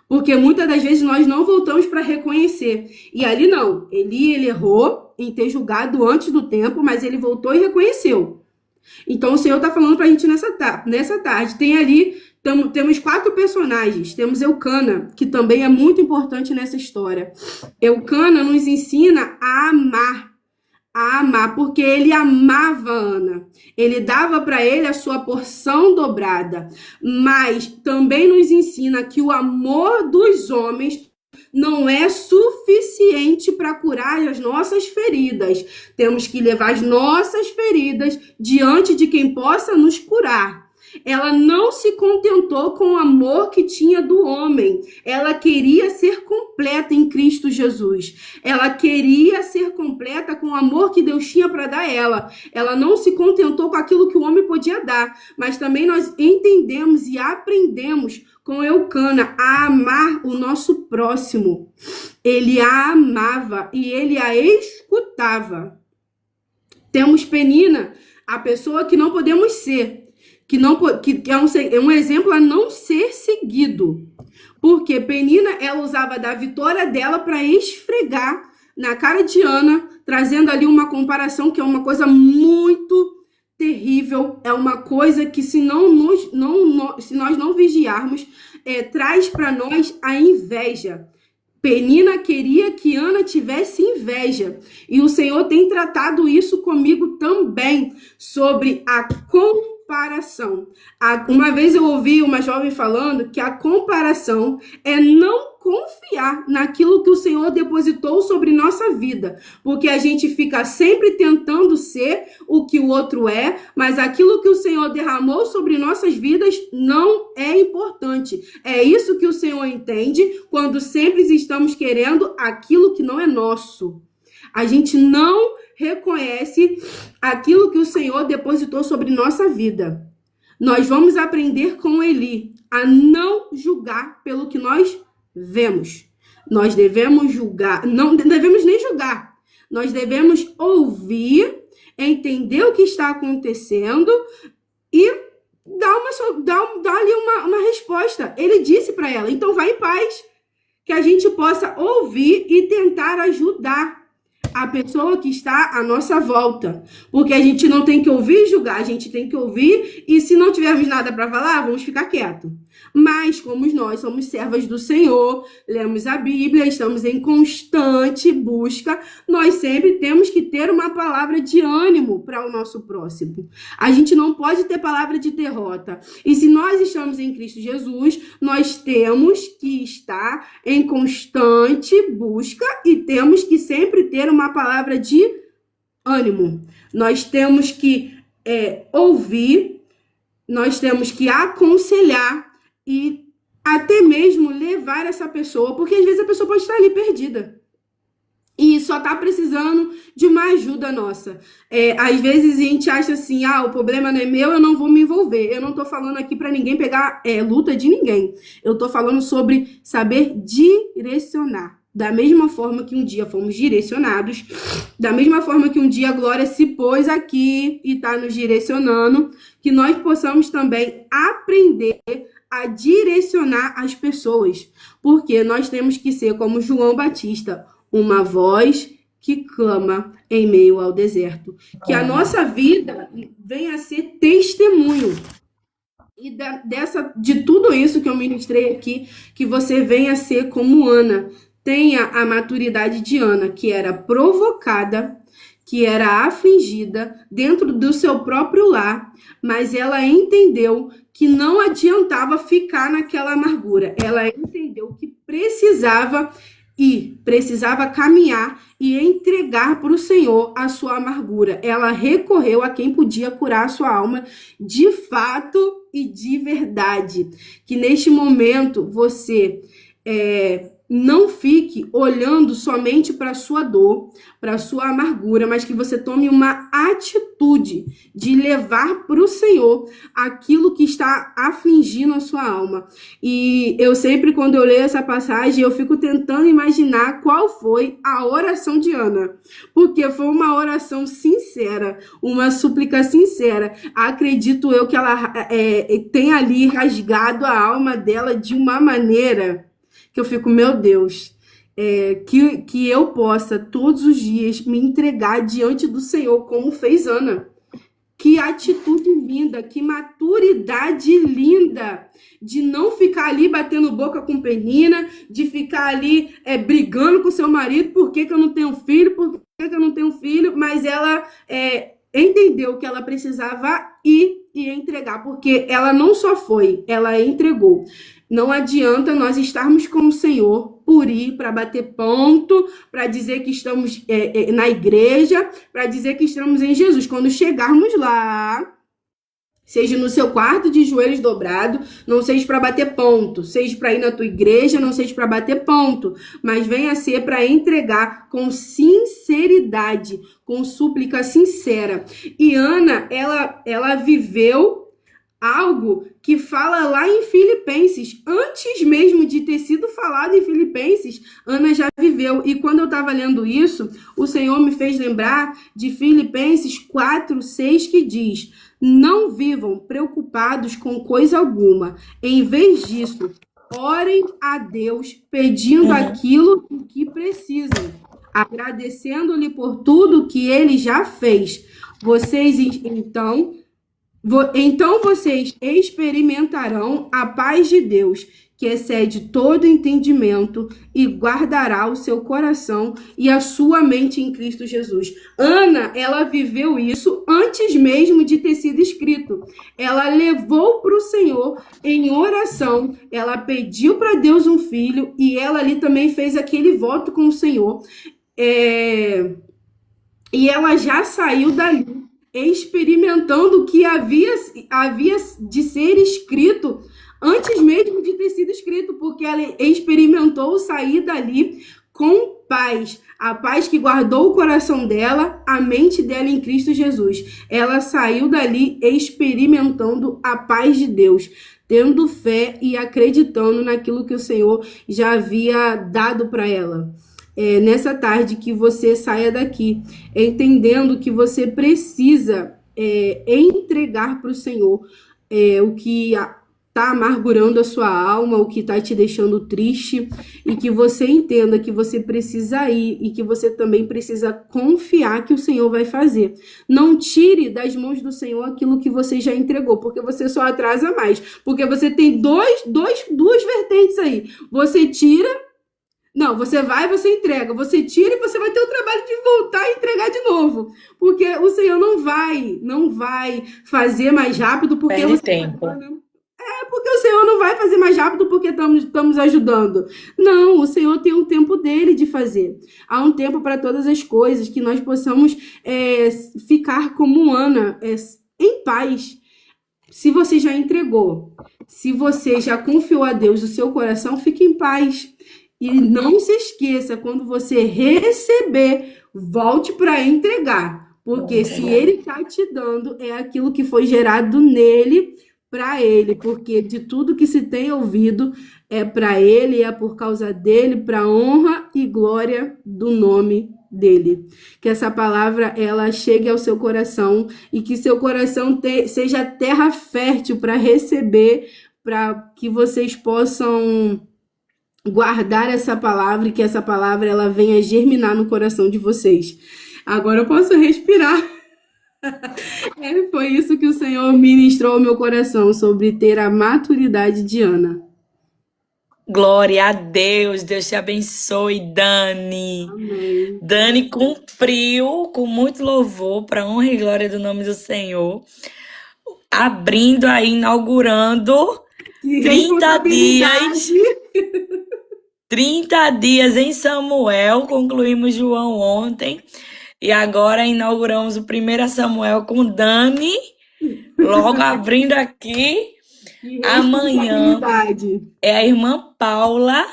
Porque muitas das vezes nós não voltamos para reconhecer. E ali não. Ele errou em ter julgado antes do tempo, mas ele voltou e reconheceu. Então o Senhor está falando para a gente nessa tarde. Tem ali, temos 4 personagens. Temos Eucana, que também é muito importante nessa história. Eucana nos ensina a amar. a amar, porque ele amava Ana. Ele dava para ele a sua porção dobrada. Mas também nos ensina que o amor dos homens não é suficiente para curar as nossas feridas. Temos que levar as nossas feridas diante de quem possa nos curar. Ela não se contentou com o amor que tinha do homem. Ela queria ser completa em Cristo Jesus. Ela queria ser completa com o amor que Deus tinha para dar a ela. Ela não se contentou com aquilo que o homem podia dar. Mas também nós entendemos e aprendemos com Eucana a amar o nosso próximo. Ele a amava e ele a escutava. Temos Penina, a pessoa que não podemos ser. Que é um exemplo a não ser seguido. Porque Penina, ela usava da vitória dela para esfregar na cara de Ana, trazendo ali uma comparação que é uma coisa muito terrível, é uma coisa que se nós não vigiarmos, traz para nós a inveja. Penina queria que Ana tivesse inveja. E o Senhor tem tratado isso comigo também, sobre a comparação. Uma vez eu ouvi uma jovem falando que a comparação é não confiar naquilo que o Senhor depositou sobre nossa vida, porque a gente fica sempre tentando ser o que o outro é, mas aquilo que o Senhor derramou sobre nossas vidas não é importante. É isso que o Senhor entende quando sempre estamos querendo aquilo que não é nosso. A gente não reconhece aquilo que o Senhor depositou sobre nossa vida. Nós vamos aprender com Eli a não julgar pelo que nós vemos. Nós devemos julgar, não devemos nem julgar. Nós devemos ouvir, entender o que está acontecendo e dar ali uma resposta. Ele disse para ela, então vai em paz, que a gente possa ouvir e tentar ajudar a pessoa que está à nossa volta. Porque a gente não tem que ouvir e julgar, a gente tem que ouvir e se não tivermos nada para falar, vamos ficar quieto. Mas como nós somos servas do Senhor, lemos a Bíblia, estamos em constante busca, nós sempre temos que ter uma palavra de ânimo para o nosso próximo. A gente não pode ter palavra de derrota. E se nós estamos em Cristo Jesus, nós temos que estar em constante busca e temos que sempre ter uma palavra de ânimo. Nós temos que ouvir, nós temos que aconselhar e até mesmo levar essa pessoa, porque às vezes a pessoa pode estar ali perdida e só está precisando de uma ajuda nossa. Às vezes a gente acha assim, o problema não é meu, eu não vou me envolver. Eu não estou falando aqui para ninguém pegar luta de ninguém. Eu estou falando sobre saber direcionar. Da mesma forma que um dia fomos direcionados, da mesma forma que um dia a Glória se pôs aqui e está nos direcionando, que nós possamos também aprender a direcionar as pessoas. Porque nós temos que ser como João Batista, uma voz que clama em meio ao deserto. Que a nossa vida venha a ser testemunho. E de tudo isso que eu ministrei aqui, que você venha a ser como Ana. Tenha a maturidade de Ana, que era provocada, que era afligida dentro do seu próprio lar, mas ela entendeu que não adiantava ficar naquela amargura. Ela entendeu que precisava caminhar e entregar para o Senhor a sua amargura. Ela recorreu a quem podia curar a sua alma de fato e de verdade. Que neste momento você não fique olhando somente para a sua dor, para a sua amargura, mas que você tome uma atitude de levar para o Senhor aquilo que está afligindo a sua alma. E eu sempre, quando eu leio essa passagem, eu fico tentando imaginar qual foi a oração de Ana. Porque foi uma oração sincera, uma súplica sincera. Acredito eu que ela tem ali rasgado a alma dela de uma maneira que eu fico, meu Deus, que eu possa todos os dias me entregar diante do Senhor, como fez Ana. Que atitude linda, que maturidade linda, de não ficar ali batendo boca com Penina, de ficar ali brigando com seu marido, por que eu não tenho filho, que eu não tenho filho, mas ela entendeu que ela precisava ir e entregar, porque ela não só foi, ela entregou. Não adianta nós estarmos com o Senhor por ir para bater ponto, para dizer que estamos na igreja, para dizer que estamos em Jesus. Quando chegarmos lá, seja no seu quarto de joelhos dobrados, não seja para bater ponto, seja para ir na tua igreja, não seja para bater ponto, mas venha ser para entregar com sinceridade, com súplica sincera. E Ana, ela viveu algo que fala lá em Filipenses, antes mesmo de ter sido falado em Filipenses, Ana já viveu. E quando eu estava lendo isso, o Senhor me fez lembrar de Filipenses 4:6, que diz: não vivam preocupados com coisa alguma. Em vez disso, orem a Deus pedindo aquilo que precisam, agradecendo-lhe por tudo que ele já fez. Vocês então vocês experimentarão a paz de Deus, que excede todo entendimento, e guardará o seu coração e a sua mente em Cristo Jesus. Ana, ela viveu isso antes mesmo de ter sido escrito. Ela levou para o Senhor em oração, ela pediu para Deus um filho, e ela ali também fez aquele voto com o Senhor. E ela já saiu dali experimentando o que havia de ser escrito antes mesmo de ter sido escrito, porque ela experimentou sair dali com paz, a paz que guardou o coração dela, a mente dela em Cristo Jesus. Ela saiu dali experimentando a paz de Deus, tendo fé e acreditando naquilo que o Senhor já havia dado para ela. Nessa tarde, que você saia daqui entendendo que você precisa entregar para o Senhor o que está amargurando a sua alma, o que está te deixando triste, e que você entenda que você precisa ir e que você também precisa confiar que o Senhor vai fazer. Não tire das mãos do Senhor aquilo que você já entregou, porque você só atrasa mais. Porque você tem duas vertentes aí. Você tira. Não, você vai, você entrega, você tira e você vai ter o trabalho de voltar e entregar de novo. Porque o Senhor não vai fazer mais rápido porque Perde você tempo. porque o Senhor não vai fazer mais rápido porque estamos ajudando. Não, o Senhor tem um tempo dele de fazer. Há um tempo para todas as coisas, que nós possamos ficar como Ana, em paz. Se você já entregou, se você já confiou a Deus o seu coração, fique em paz. E não se esqueça, quando você receber, volte para entregar. Porque se ele está te dando, é aquilo que foi gerado nele, para ele. Porque de tudo que se tem ouvido, é para ele, é por causa dele, para honra e glória do nome dele. Que essa palavra, ela chegue ao seu coração, e que seu coração seja terra fértil para receber, para que vocês possam guardar essa palavra, e que essa palavra ela venha germinar no coração de vocês. Agora eu posso respirar. Foi isso que o Senhor ministrou ao meu coração, sobre ter a maturidade de Ana. Glória a Deus. Deus te abençoe, Dani. Amém. Dani cumpriu com muito louvor, para honra e glória do nome do Senhor. Abrindo aí, inaugurando 30 dias. 30 dias em Samuel. Concluímos João ontem. E agora inauguramos o 1 Samuel com Dani. Logo abrindo aqui. Amanhã é a irmã Paula.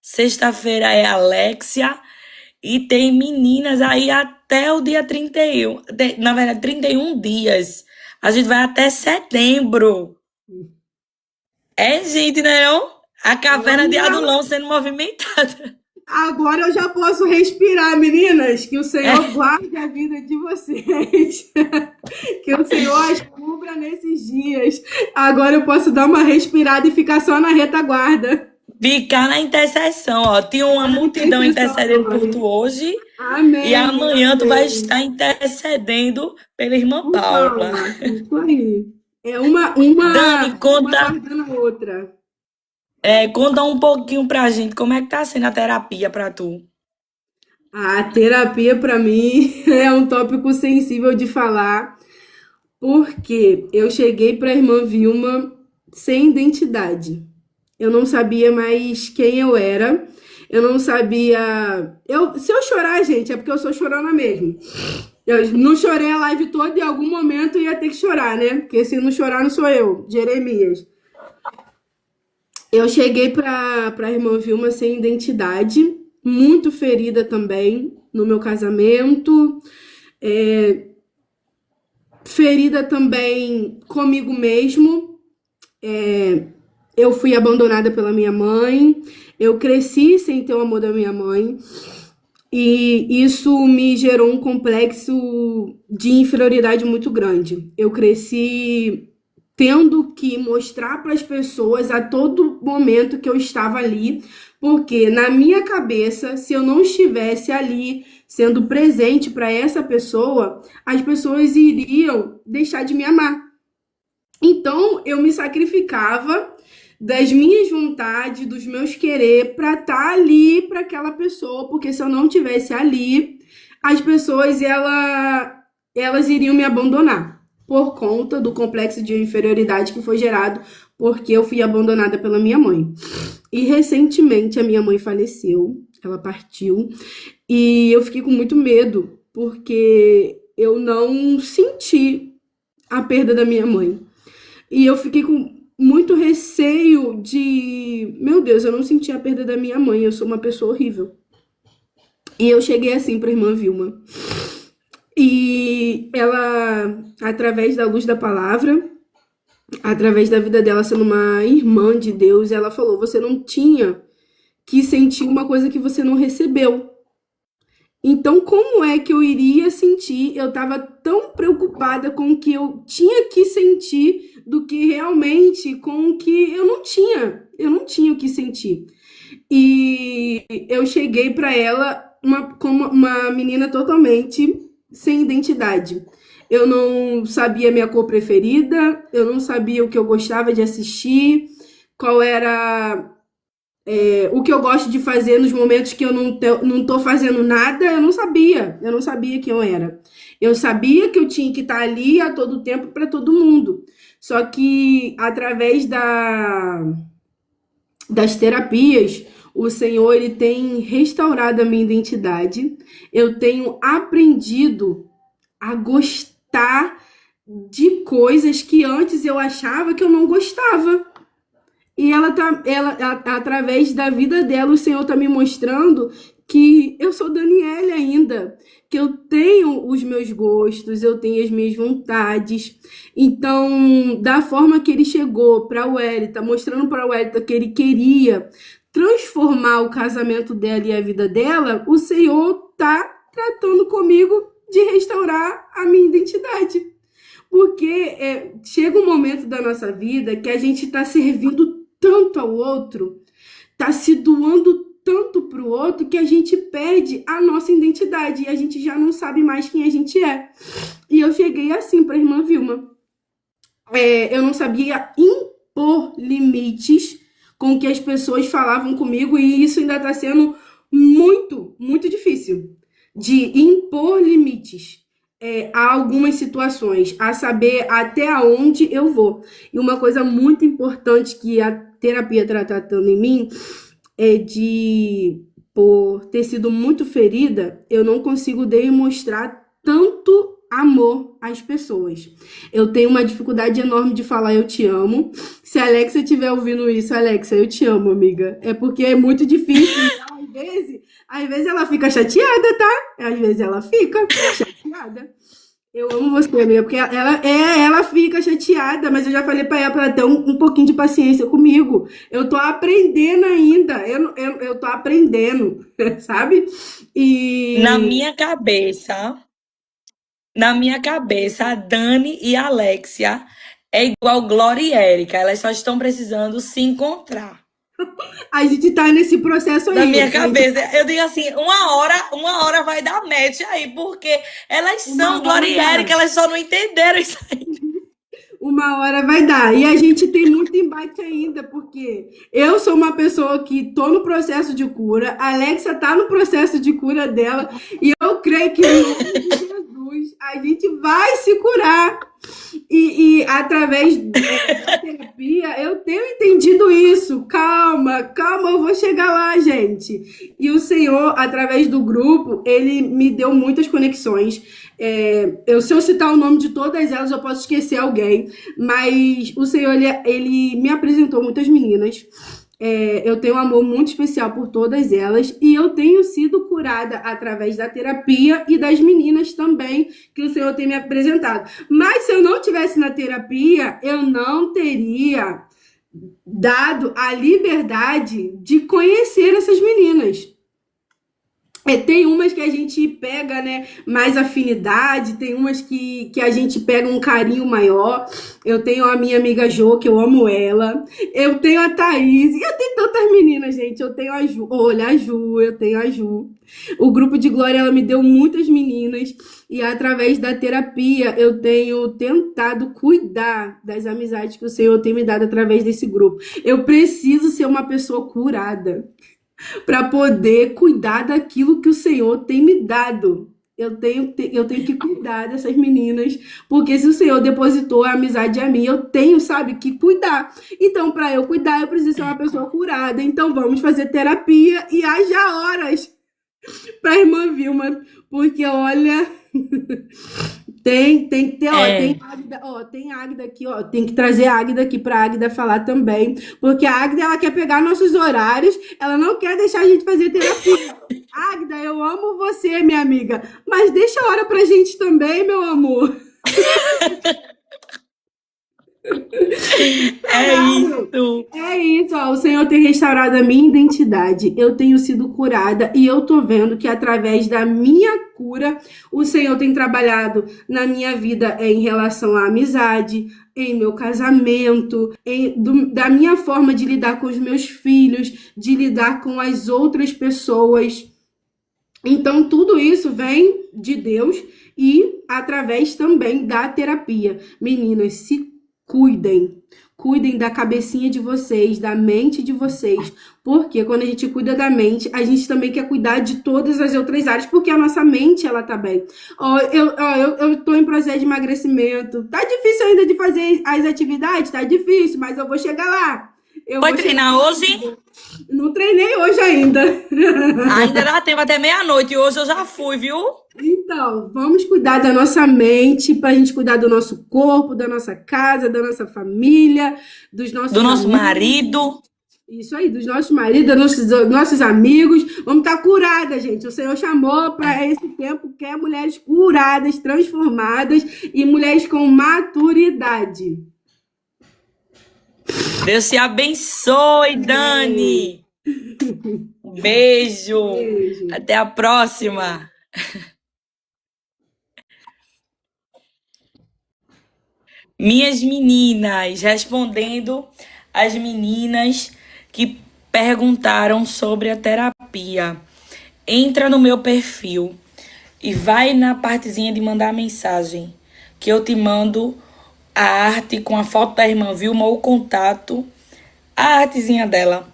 Sexta-feira é a Alexia. E tem meninas aí até o dia 31. Na verdade, 31 dias. A gente vai até setembro. Gente, não? A caverna de Adulão sendo movimentada. Agora eu já posso respirar, meninas. Que o Senhor guarde a vida de vocês. Que o Senhor as cubra nesses dias. Agora eu posso dar uma respirada e ficar só na retaguarda. Ficar na intercessão, ó. Tinha uma multidão intercedendo por tu hoje. Amém. E amanhã tu vai estar intercedendo pela irmã Paula. Isso aí. É uma Dani, conta. guardando a outra. Conta um pouquinho pra gente como é que tá sendo a terapia pra tu. A terapia, para mim, é um tópico sensível de falar, porque eu cheguei para a irmã Vilma sem identidade. Eu não sabia mais quem eu era. Eu não sabia. Se eu chorar, gente, é porque eu sou chorona mesmo. Eu não chorei a live toda e em algum momento ia ter que chorar, né? Porque se não chorar, não sou eu, Jeremias. Eu cheguei para a irmã Vilma sem identidade, muito ferida também no meu casamento, é, ferida também comigo mesmo. Eu fui abandonada pela minha mãe, eu cresci sem ter o amor da minha mãe, e isso me gerou um complexo de inferioridade muito grande. Eu cresci tendo que mostrar para as pessoas a todo momento que eu estava ali, porque na minha cabeça, se eu não estivesse ali sendo presente para essa pessoa, as pessoas iriam deixar de me amar. Então, eu me sacrificava das minhas vontades, dos meus querer, para estar ali para aquela pessoa, porque se eu não tivesse ali, as pessoas elas iriam me abandonar por conta do complexo de inferioridade que foi gerado porque eu fui abandonada pela minha mãe. E recentemente a minha mãe faleceu, ela partiu, e eu fiquei com muito medo porque eu não senti a perda da minha mãe. E eu fiquei com muito receio de, meu Deus, eu não senti a perda da minha mãe, eu sou uma pessoa horrível. E eu cheguei assim para a irmã Vilma. E ela, através da luz da palavra, através da vida dela sendo uma irmã de Deus, ela falou: você não tinha que sentir uma coisa que você não recebeu. Então, como é que eu iria sentir? Eu estava tão preocupada com o que eu tinha que sentir do que realmente com o que eu não tinha. Eu não tinha o que sentir. E eu cheguei para ela como uma menina totalmente sem identidade. Eu não sabia minha cor preferida, eu não sabia o que eu gostava de assistir, qual era o que eu gosto de fazer nos momentos que eu não tô fazendo nada. Eu não sabia quem eu era. Eu sabia que eu tinha que estar ali a todo tempo para todo mundo. Só que através das terapias, o Senhor ele tem restaurado a minha identidade. Eu tenho aprendido a gostar de coisas que antes eu achava que eu não gostava. E através da vida dela, o Senhor está me mostrando que eu sou Daniele ainda, que eu tenho os meus gostos, eu tenho as minhas vontades. Então, da forma que ele chegou para o Wellington, mostrando para o Wellington que ele queria transformar o casamento dela e a vida dela, o Senhor está tratando comigo de restaurar a minha identidade. Porque chega um momento da nossa vida que a gente está servindo tanto ao outro, tá se doando tanto pro outro, que a gente perde a nossa identidade e a gente já não sabe mais quem a gente é. E eu cheguei assim pra irmã Vilma. Eu não sabia impor limites com o que as pessoas falavam comigo, e isso ainda tá sendo muito, muito difícil de impor limites a algumas situações, a saber até onde eu vou. E uma coisa muito importante que a terapia está tratando em mim é por ter sido muito ferida, eu não consigo demonstrar tanto amor às pessoas. Eu tenho uma dificuldade enorme de falar eu te amo. Se a Alexia estiver ouvindo isso, Alexia, eu te amo, amiga. É porque é muito difícil. Então, às vezes ela fica chateada, tá? Às vezes ela fica chateada. Eu amo você, amiga, porque ela fica chateada, mas eu já falei pra ela ter um pouquinho de paciência comigo. Eu tô aprendendo ainda, eu tô aprendendo, sabe? E Na minha cabeça, a Dani e a Alexia é igual Glória e Érica. Elas só estão precisando se encontrar. a gente tá nesse processo aí. Na minha cabeça, eu digo assim, uma hora vai dar match aí, porque elas são Glória e Érica, elas só não entenderam isso aí. Uma hora vai dar. E a gente tem muito embate ainda, porque eu sou uma pessoa que tô no processo de cura, a Alexa tá no processo de cura dela, e eu creio que em nome de Jesus a gente vai se curar. E através da terapia eu tenho entendido isso. Calma, calma, eu vou chegar lá, gente. E o Senhor, através do grupo, ele me deu muitas conexões. Se eu citar o nome de todas elas, eu posso esquecer alguém. Mas o Senhor, ele me apresentou muitas meninas. Eu tenho um amor muito especial por todas elas e eu tenho sido curada através da terapia e das meninas também que o Senhor tem me apresentado. Mas se eu não tivesse na terapia, eu não teria dado a liberdade de conhecer essas meninas. Tem umas que a gente pega, né, mais afinidade, tem umas que a gente pega um carinho maior. Eu tenho a minha amiga Jo, que eu amo ela. Eu tenho a Thaís, e eu tenho tantas meninas, gente. Eu tenho a Ju, olha a Ju, eu tenho a Ju. O grupo de Glória, ela me deu muitas meninas. E através da terapia, eu tenho tentado cuidar das amizades que o Senhor tem me dado através desse grupo. Eu preciso ser uma pessoa curada para poder cuidar daquilo que o Senhor tem me dado. Eu tenho que cuidar dessas meninas, porque se o Senhor depositou a amizade a mim, eu tenho, sabe, que cuidar. Então, para eu cuidar, eu preciso ser uma pessoa curada. Então, vamos fazer terapia e haja horas para a irmã Vilma, porque, olha... Tem que ter, tem Águida aqui, tem que trazer a Águida aqui pra Águida falar também, porque a Águida, ela quer pegar nossos horários, ela não quer deixar a gente fazer terapia. Águida, eu amo você, minha amiga, mas deixa a hora pra gente também, meu amor. É isso, ó, o Senhor tem restaurado a minha identidade, eu tenho sido curada e eu tô vendo que através da minha cura, o Senhor tem trabalhado na minha vida em relação à amizade, em meu casamento, da minha forma de lidar com os meus filhos, de lidar com as outras pessoas. Então, tudo isso vem de Deus e através também da terapia. Meninas, se cuidem da cabecinha de vocês, da mente de vocês, porque quando a gente cuida da mente, a gente também quer cuidar de todas as outras áreas, porque a nossa mente, ela tá bem. Eu tô em processo de emagrecimento, tá difícil ainda de fazer as atividades, tá difícil, mas eu vou chegar lá. Vai treinar hoje? Não treinei hoje ainda. Ainda dá tempo até meia-noite, hoje eu já fui, viu? Então, vamos cuidar da nossa mente, pra gente cuidar do nosso corpo, da nossa casa, da nossa família, dos nossos do nosso amigos. marido. Isso aí, dos nossos maridos, dos nossos amigos. Vamos estar curadas, gente. O Senhor chamou para esse tempo, quer mulheres curadas, transformadas e mulheres com maturidade. Deus te abençoe, Dani. Beijo. Até a próxima. Minhas meninas, respondendo as meninas que perguntaram sobre a terapia. Entra no meu perfil e vai na partezinha de mandar mensagem, que eu te mando a arte com a foto da irmã Vilma ou o contato, a artezinha dela.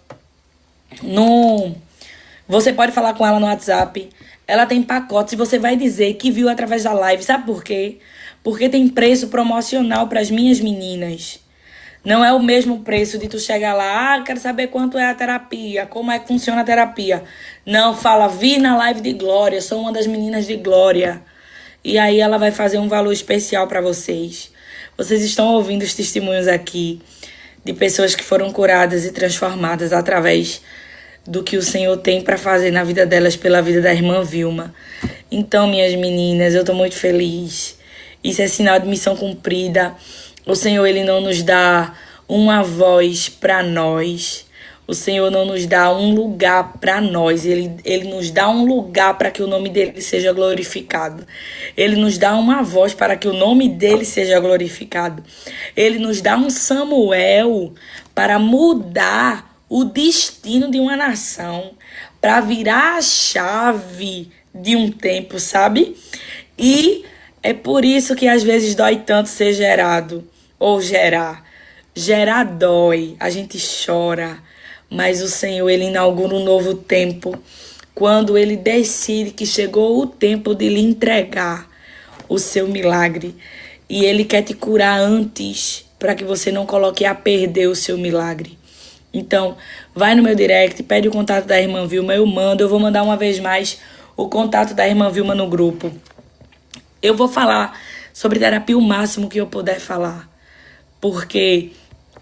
Você pode falar com ela no WhatsApp. Ela tem pacotes e você vai dizer que viu através da live. Sabe por quê? Porque tem preço promocional para as minhas meninas. Não é o mesmo preço de tu chegar lá, quero saber quanto é a terapia, como é que funciona a terapia. Não, fala, vi na live de Glória, sou uma das meninas de Glória. E aí ela vai fazer um valor especial para vocês. Vocês estão ouvindo os testemunhos aqui de pessoas que foram curadas e transformadas através do que o Senhor tem para fazer na vida delas pela vida da irmã Vilma. Então, minhas meninas, eu estou muito feliz. Isso é sinal de missão cumprida. O Senhor, Ele não nos dá uma voz para nós. O Senhor não nos dá um lugar para nós. Ele nos dá um lugar para que o nome dele seja glorificado. Ele nos dá uma voz para que o nome dele seja glorificado. Ele nos dá um Samuel para mudar o destino de uma nação, para virar a chave de um tempo, sabe? E é por isso que às vezes dói tanto ser gerado. ou gerar. Gerar dói, a gente chora, mas o Senhor, Ele inaugura um novo tempo, quando Ele decide que chegou o tempo de lhe entregar o seu milagre. E Ele quer te curar antes, para que você não coloque a perder o seu milagre. Então, vai no meu direct, pede o contato da irmã Vilma, eu vou mandar uma vez mais o contato da irmã Vilma no grupo. Eu vou falar sobre terapia o máximo que eu puder falar, porque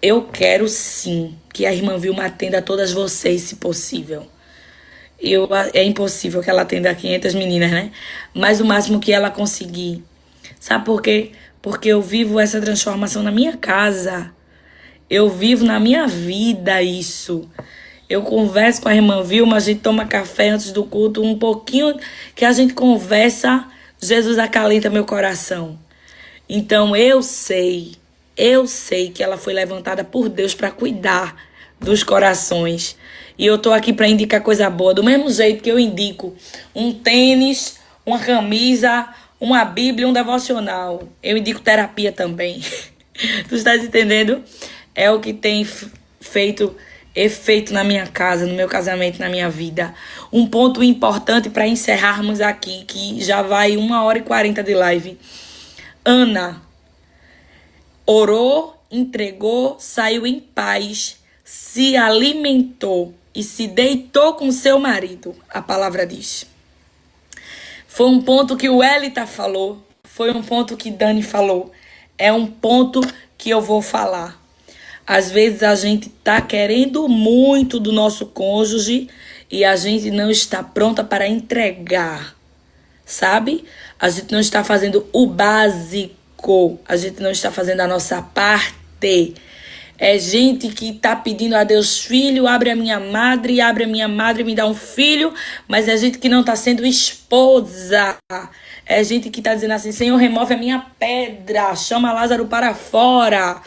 eu quero sim que a irmã Vilma atenda a todas vocês, se possível. É impossível que ela atenda 500 meninas, né? Mas o máximo que ela conseguir. Sabe por quê? Porque eu vivo essa transformação na minha casa. Eu vivo na minha vida isso. Eu converso com a irmã Vilma, a gente toma café antes do culto, um pouquinho que a gente conversa, Jesus acalenta meu coração. Então eu sei que ela foi levantada por Deus para cuidar dos corações. E eu tô aqui para indicar coisa boa, do mesmo jeito que eu indico um tênis, uma camisa, uma Bíblia, um devocional. Eu indico terapia também. Tu estás entendendo? É o que tem feito efeito na minha casa, no meu casamento, na minha vida. Um ponto importante para encerrarmos aqui, que já vai 1h40 de live. Ana orou, entregou, saiu em paz, se alimentou e se deitou com seu marido, a palavra diz. Foi um ponto que o Elita falou, foi um ponto que Dani falou, é um ponto que eu vou falar. Às vezes a gente tá querendo muito do nosso cônjuge e a gente não está pronta para entregar, sabe? A gente não está fazendo o básico, a gente não está fazendo a nossa parte. É gente que tá pedindo a Deus, filho, abre a minha madre e me dá um filho, mas é gente que não tá sendo esposa. É gente que tá dizendo assim, Senhor, remove a minha pedra, chama Lázaro para fora.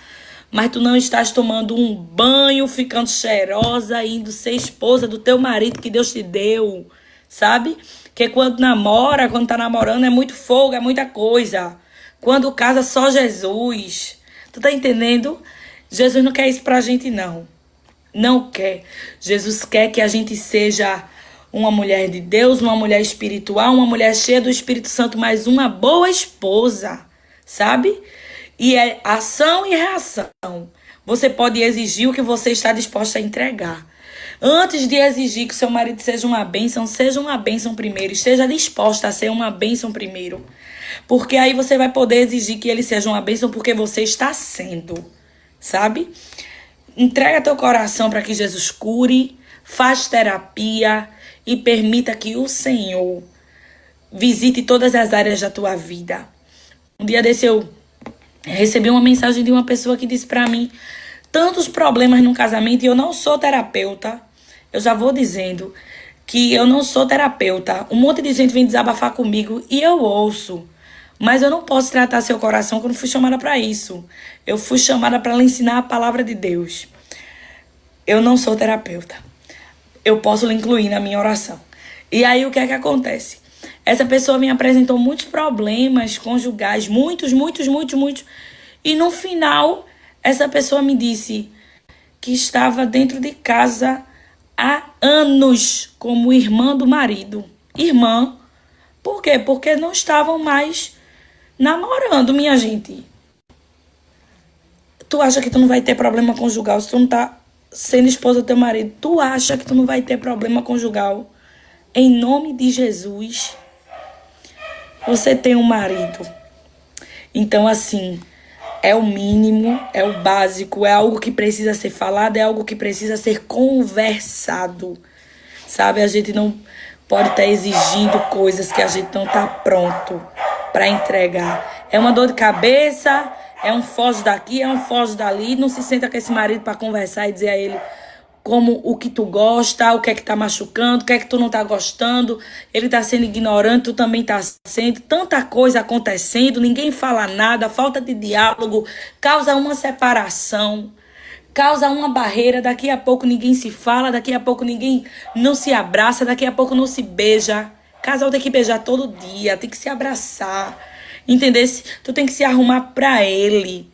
Mas tu não estás tomando um banho, ficando cheirosa, indo ser esposa do teu marido que Deus te deu, sabe? Que quando namora, quando tá namorando, é muito fogo, é muita coisa. Quando casa, só Jesus. Tu tá entendendo? Jesus não quer isso pra gente, não. Não quer. Jesus quer que a gente seja uma mulher de Deus, uma mulher espiritual, uma mulher cheia do Espírito Santo, mas uma boa esposa, sabe? E é ação e reação. Você pode exigir o que você está disposta a entregar. Antes de exigir que seu marido seja uma bênção primeiro. Esteja disposta a ser uma bênção primeiro. Porque aí você vai poder exigir que ele seja uma bênção porque você está sendo. Sabe? Entrega teu coração para que Jesus cure. Faz terapia. E permita que o Senhor visite todas as áreas da tua vida. Um dia desse eu recebi uma mensagem de uma pessoa que disse pra mim tantos problemas no casamento e eu não sou terapeuta. Eu já vou dizendo que eu não sou terapeuta. Um monte de gente vem desabafar comigo e eu ouço. Mas eu não posso tratar seu coração, que eu não fui chamada pra isso. Eu fui chamada pra lhe ensinar a palavra de Deus. Eu não sou terapeuta. Eu posso lhe incluir na minha oração. E aí o que é que acontece? Essa pessoa me apresentou muitos problemas conjugais, muitos. E no final, essa pessoa me disse que estava dentro de casa há anos como irmã do marido. Irmã. Por quê? Porque não estavam mais namorando, minha gente. Tu acha que tu não vai ter problema conjugal se tu não tá sendo esposa do teu marido? Tu acha que tu não vai ter problema conjugal? Em nome de Jesus. Você tem um marido. Então, assim, é o mínimo, é o básico, é algo que precisa ser falado, é algo que precisa ser conversado. Sabe? A gente não pode estar exigindo coisas que a gente não está pronto para entregar. É uma dor de cabeça, é um foge daqui, é um foge dali. Não se senta com esse marido para conversar e dizer a ele como o que tu gosta, o que é que tá machucando, o que é que tu não tá gostando, ele tá sendo ignorante, tu também tá sendo, tanta coisa acontecendo, ninguém fala nada, falta de diálogo, causa uma separação, causa uma barreira, daqui a pouco ninguém se fala, daqui a pouco ninguém não se abraça, daqui a pouco não se beija. Casal tem que beijar todo dia, tem que se abraçar, entendesse? Tu tem que se arrumar pra ele.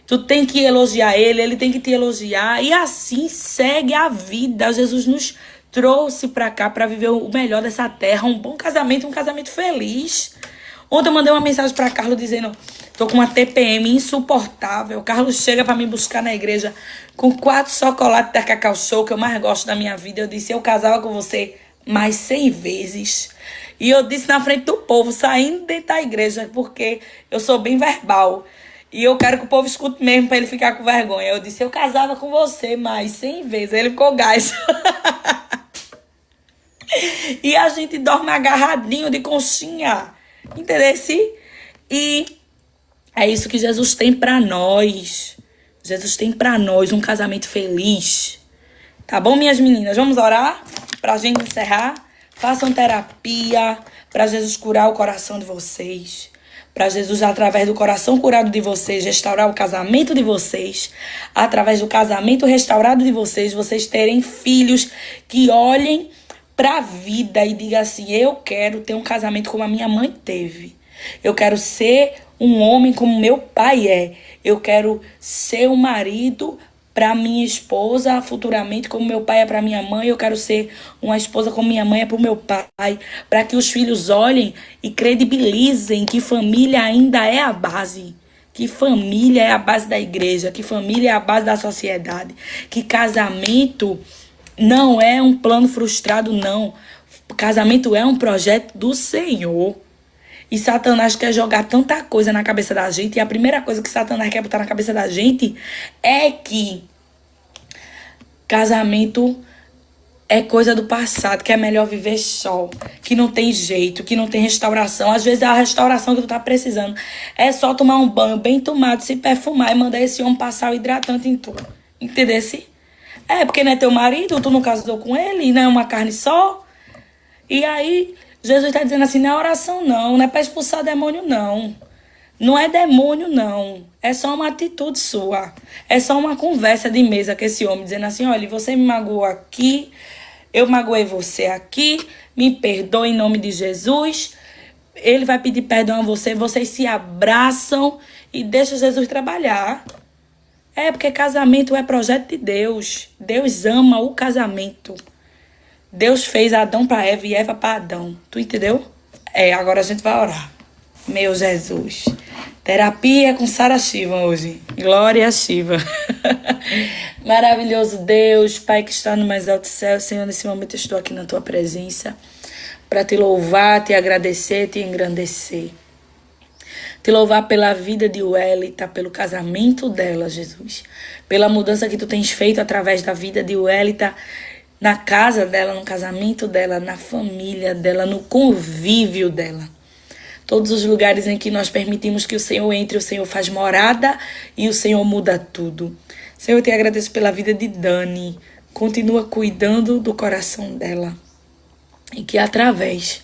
Tu tem que elogiar ele tem que te elogiar. E assim segue a vida. Jesus nos trouxe pra cá pra viver o melhor dessa terra. Um bom casamento, um casamento feliz. Ontem eu mandei uma mensagem pra Carlos dizendo: tô com uma TPM insuportável. O Carlos chega pra me buscar na igreja com 4 chocolates da Cacau Show, que eu mais gosto da minha vida. Eu disse: eu casava com você mais 100 vezes. E eu disse na frente do povo, saindo dentro da igreja, porque eu sou bem verbal. E eu quero que o povo escute mesmo pra ele ficar com vergonha. Eu disse: eu casava com você mais 100 vezes. Aí ele ficou gás. E a gente dorme agarradinho de conchinha. Entendesse? E é isso que Jesus tem pra nós. Jesus tem pra nós um casamento feliz. Tá bom, minhas meninas? Vamos orar pra gente encerrar? Façam terapia pra Jesus curar o coração de vocês. Pra Jesus, através do coração curado de vocês, restaurar o casamento de vocês. Através do casamento restaurado de vocês, vocês terem filhos que olhem pra vida e digam assim: eu quero ter um casamento como a minha mãe teve. Eu quero ser um homem como meu pai é. Eu quero ser um marido para minha esposa futuramente como meu pai é para minha mãe. Eu quero ser uma esposa como minha mãe é para o meu pai. Para que os filhos olhem e credibilizem que família ainda é a base. Que família é a base da igreja. Que família é a base da sociedade. Que casamento não é um plano frustrado, não. Casamento é um projeto do Senhor. E Satanás quer jogar tanta coisa na cabeça da gente. E a primeira coisa que Satanás quer botar na cabeça da gente é que casamento é coisa do passado, que é melhor viver só, que não tem jeito, que não tem restauração. Às vezes a restauração que tu tá precisando é só tomar um banho bem tomado, se perfumar e mandar esse homem passar o hidratante em tu. Entendesse? É, porque não é teu marido, tu não casou com ele, não é uma carne só. E aí Jesus está dizendo assim: não é oração não é para expulsar demônio não. Não é demônio não. É só uma atitude sua. É só uma conversa de mesa com esse homem, dizendo assim: olha, você me magoou aqui, eu magoei você aqui, me perdoe em nome de Jesus. Ele vai pedir perdão a você, vocês se abraçam e deixam Jesus trabalhar. É, porque casamento é projeto de Deus. Deus ama o casamento. Deus fez Adão para Eva e Eva para Adão. Tu entendeu? Agora a gente vai orar. Meu Jesus. Terapia com Sara Shiva hoje. Glória a Shiva. Maravilhoso Deus, Pai que está no mais alto céu. Senhor, nesse momento eu estou aqui na tua presença para te louvar, te agradecer, te engrandecer. Te louvar pela vida de Welita, pelo casamento dela, Jesus. Pela mudança que tu tens feito através da vida de Welita, na casa dela, no casamento dela, na família dela, no convívio dela. Todos os lugares em que nós permitimos que o Senhor entre, o Senhor faz morada e o Senhor muda tudo. Senhor, eu te agradeço pela vida de Dani. Continua cuidando do coração dela. E que através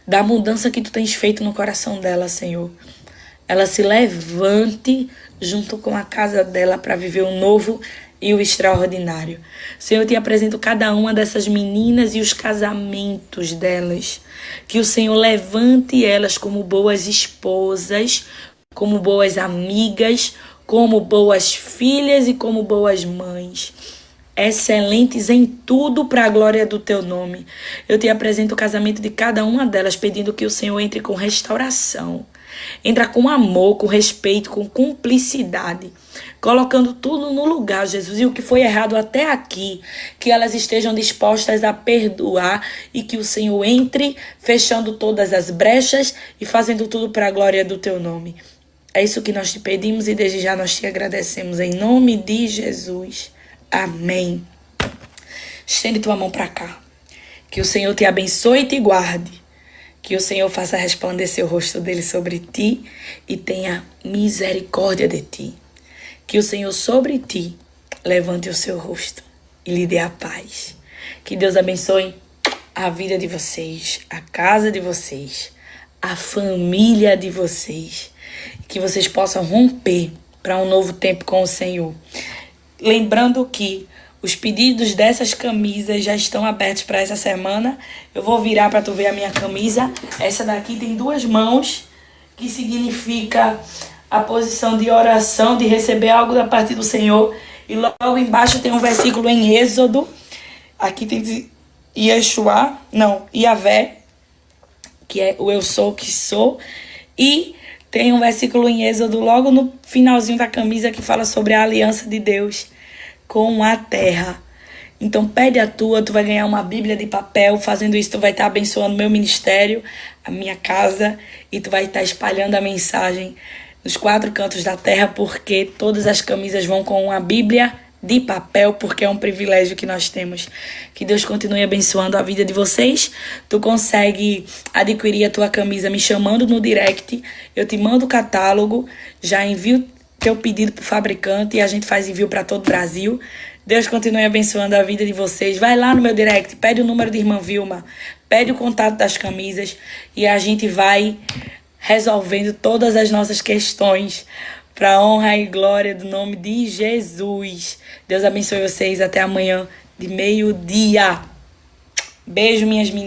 da mudança que tu tens feito no coração dela, Senhor, ela se levante junto com a casa dela para viver o novo e o extraordinário. Senhor, eu te apresento cada uma dessas meninas e os casamentos delas. Que o Senhor levante elas como boas esposas, como boas amigas, como boas filhas e como boas mães. Excelentes em tudo para a glória do teu nome. Eu te apresento o casamento de cada uma delas, pedindo que o Senhor entre com restauração. Entra com amor, com respeito, com cumplicidade, colocando tudo no lugar, Jesus. E o que foi errado até aqui, que elas estejam dispostas a perdoar e que o Senhor entre, fechando todas as brechas e fazendo tudo para a glória do teu nome. É isso que nós te pedimos e desde já nós te agradecemos em nome de Jesus. Amém. Estende tua mão para cá. Que o Senhor te abençoe e te guarde. Que o Senhor faça resplandecer o rosto dele sobre ti e tenha misericórdia de ti. Que o Senhor sobre ti levante o seu rosto e lhe dê a paz. Que Deus abençoe a vida de vocês, a casa de vocês, a família de vocês. Que vocês possam romper para um novo tempo com o Senhor. Lembrando que os pedidos dessas camisas já estão abertos para essa semana. Eu vou virar para tu ver a minha camisa. Essa daqui tem 2 mãos, que significa a posição de oração, de receber algo da parte do Senhor. E logo embaixo tem um versículo em Êxodo. Aqui tem Yahvé, que é o eu sou que sou. E tem um versículo em Êxodo logo no finalzinho da camisa que fala sobre a aliança de Deus com a terra. Então pede a tua, tu vai ganhar uma Bíblia de papel. Fazendo isso, tu vai estar abençoando meu ministério, a minha casa, e tu vai estar espalhando a mensagem nos 4 cantos da terra, porque todas as camisas vão com uma Bíblia de papel, porque é um privilégio que nós temos. Que Deus continue abençoando a vida de vocês. Tu consegue adquirir a tua camisa me chamando no direct. Eu te mando o catálogo, já envio teu pedido pro fabricante e a gente faz envio para todo o Brasil. Deus continue abençoando a vida de vocês. Vai lá no meu direct, pede o número de irmã Vilma, pede o contato das camisas e a gente vai resolvendo todas as nossas questões para a honra e glória do nome de Jesus. Deus abençoe vocês. Até amanhã de meio-dia. Beijo, minhas meninas.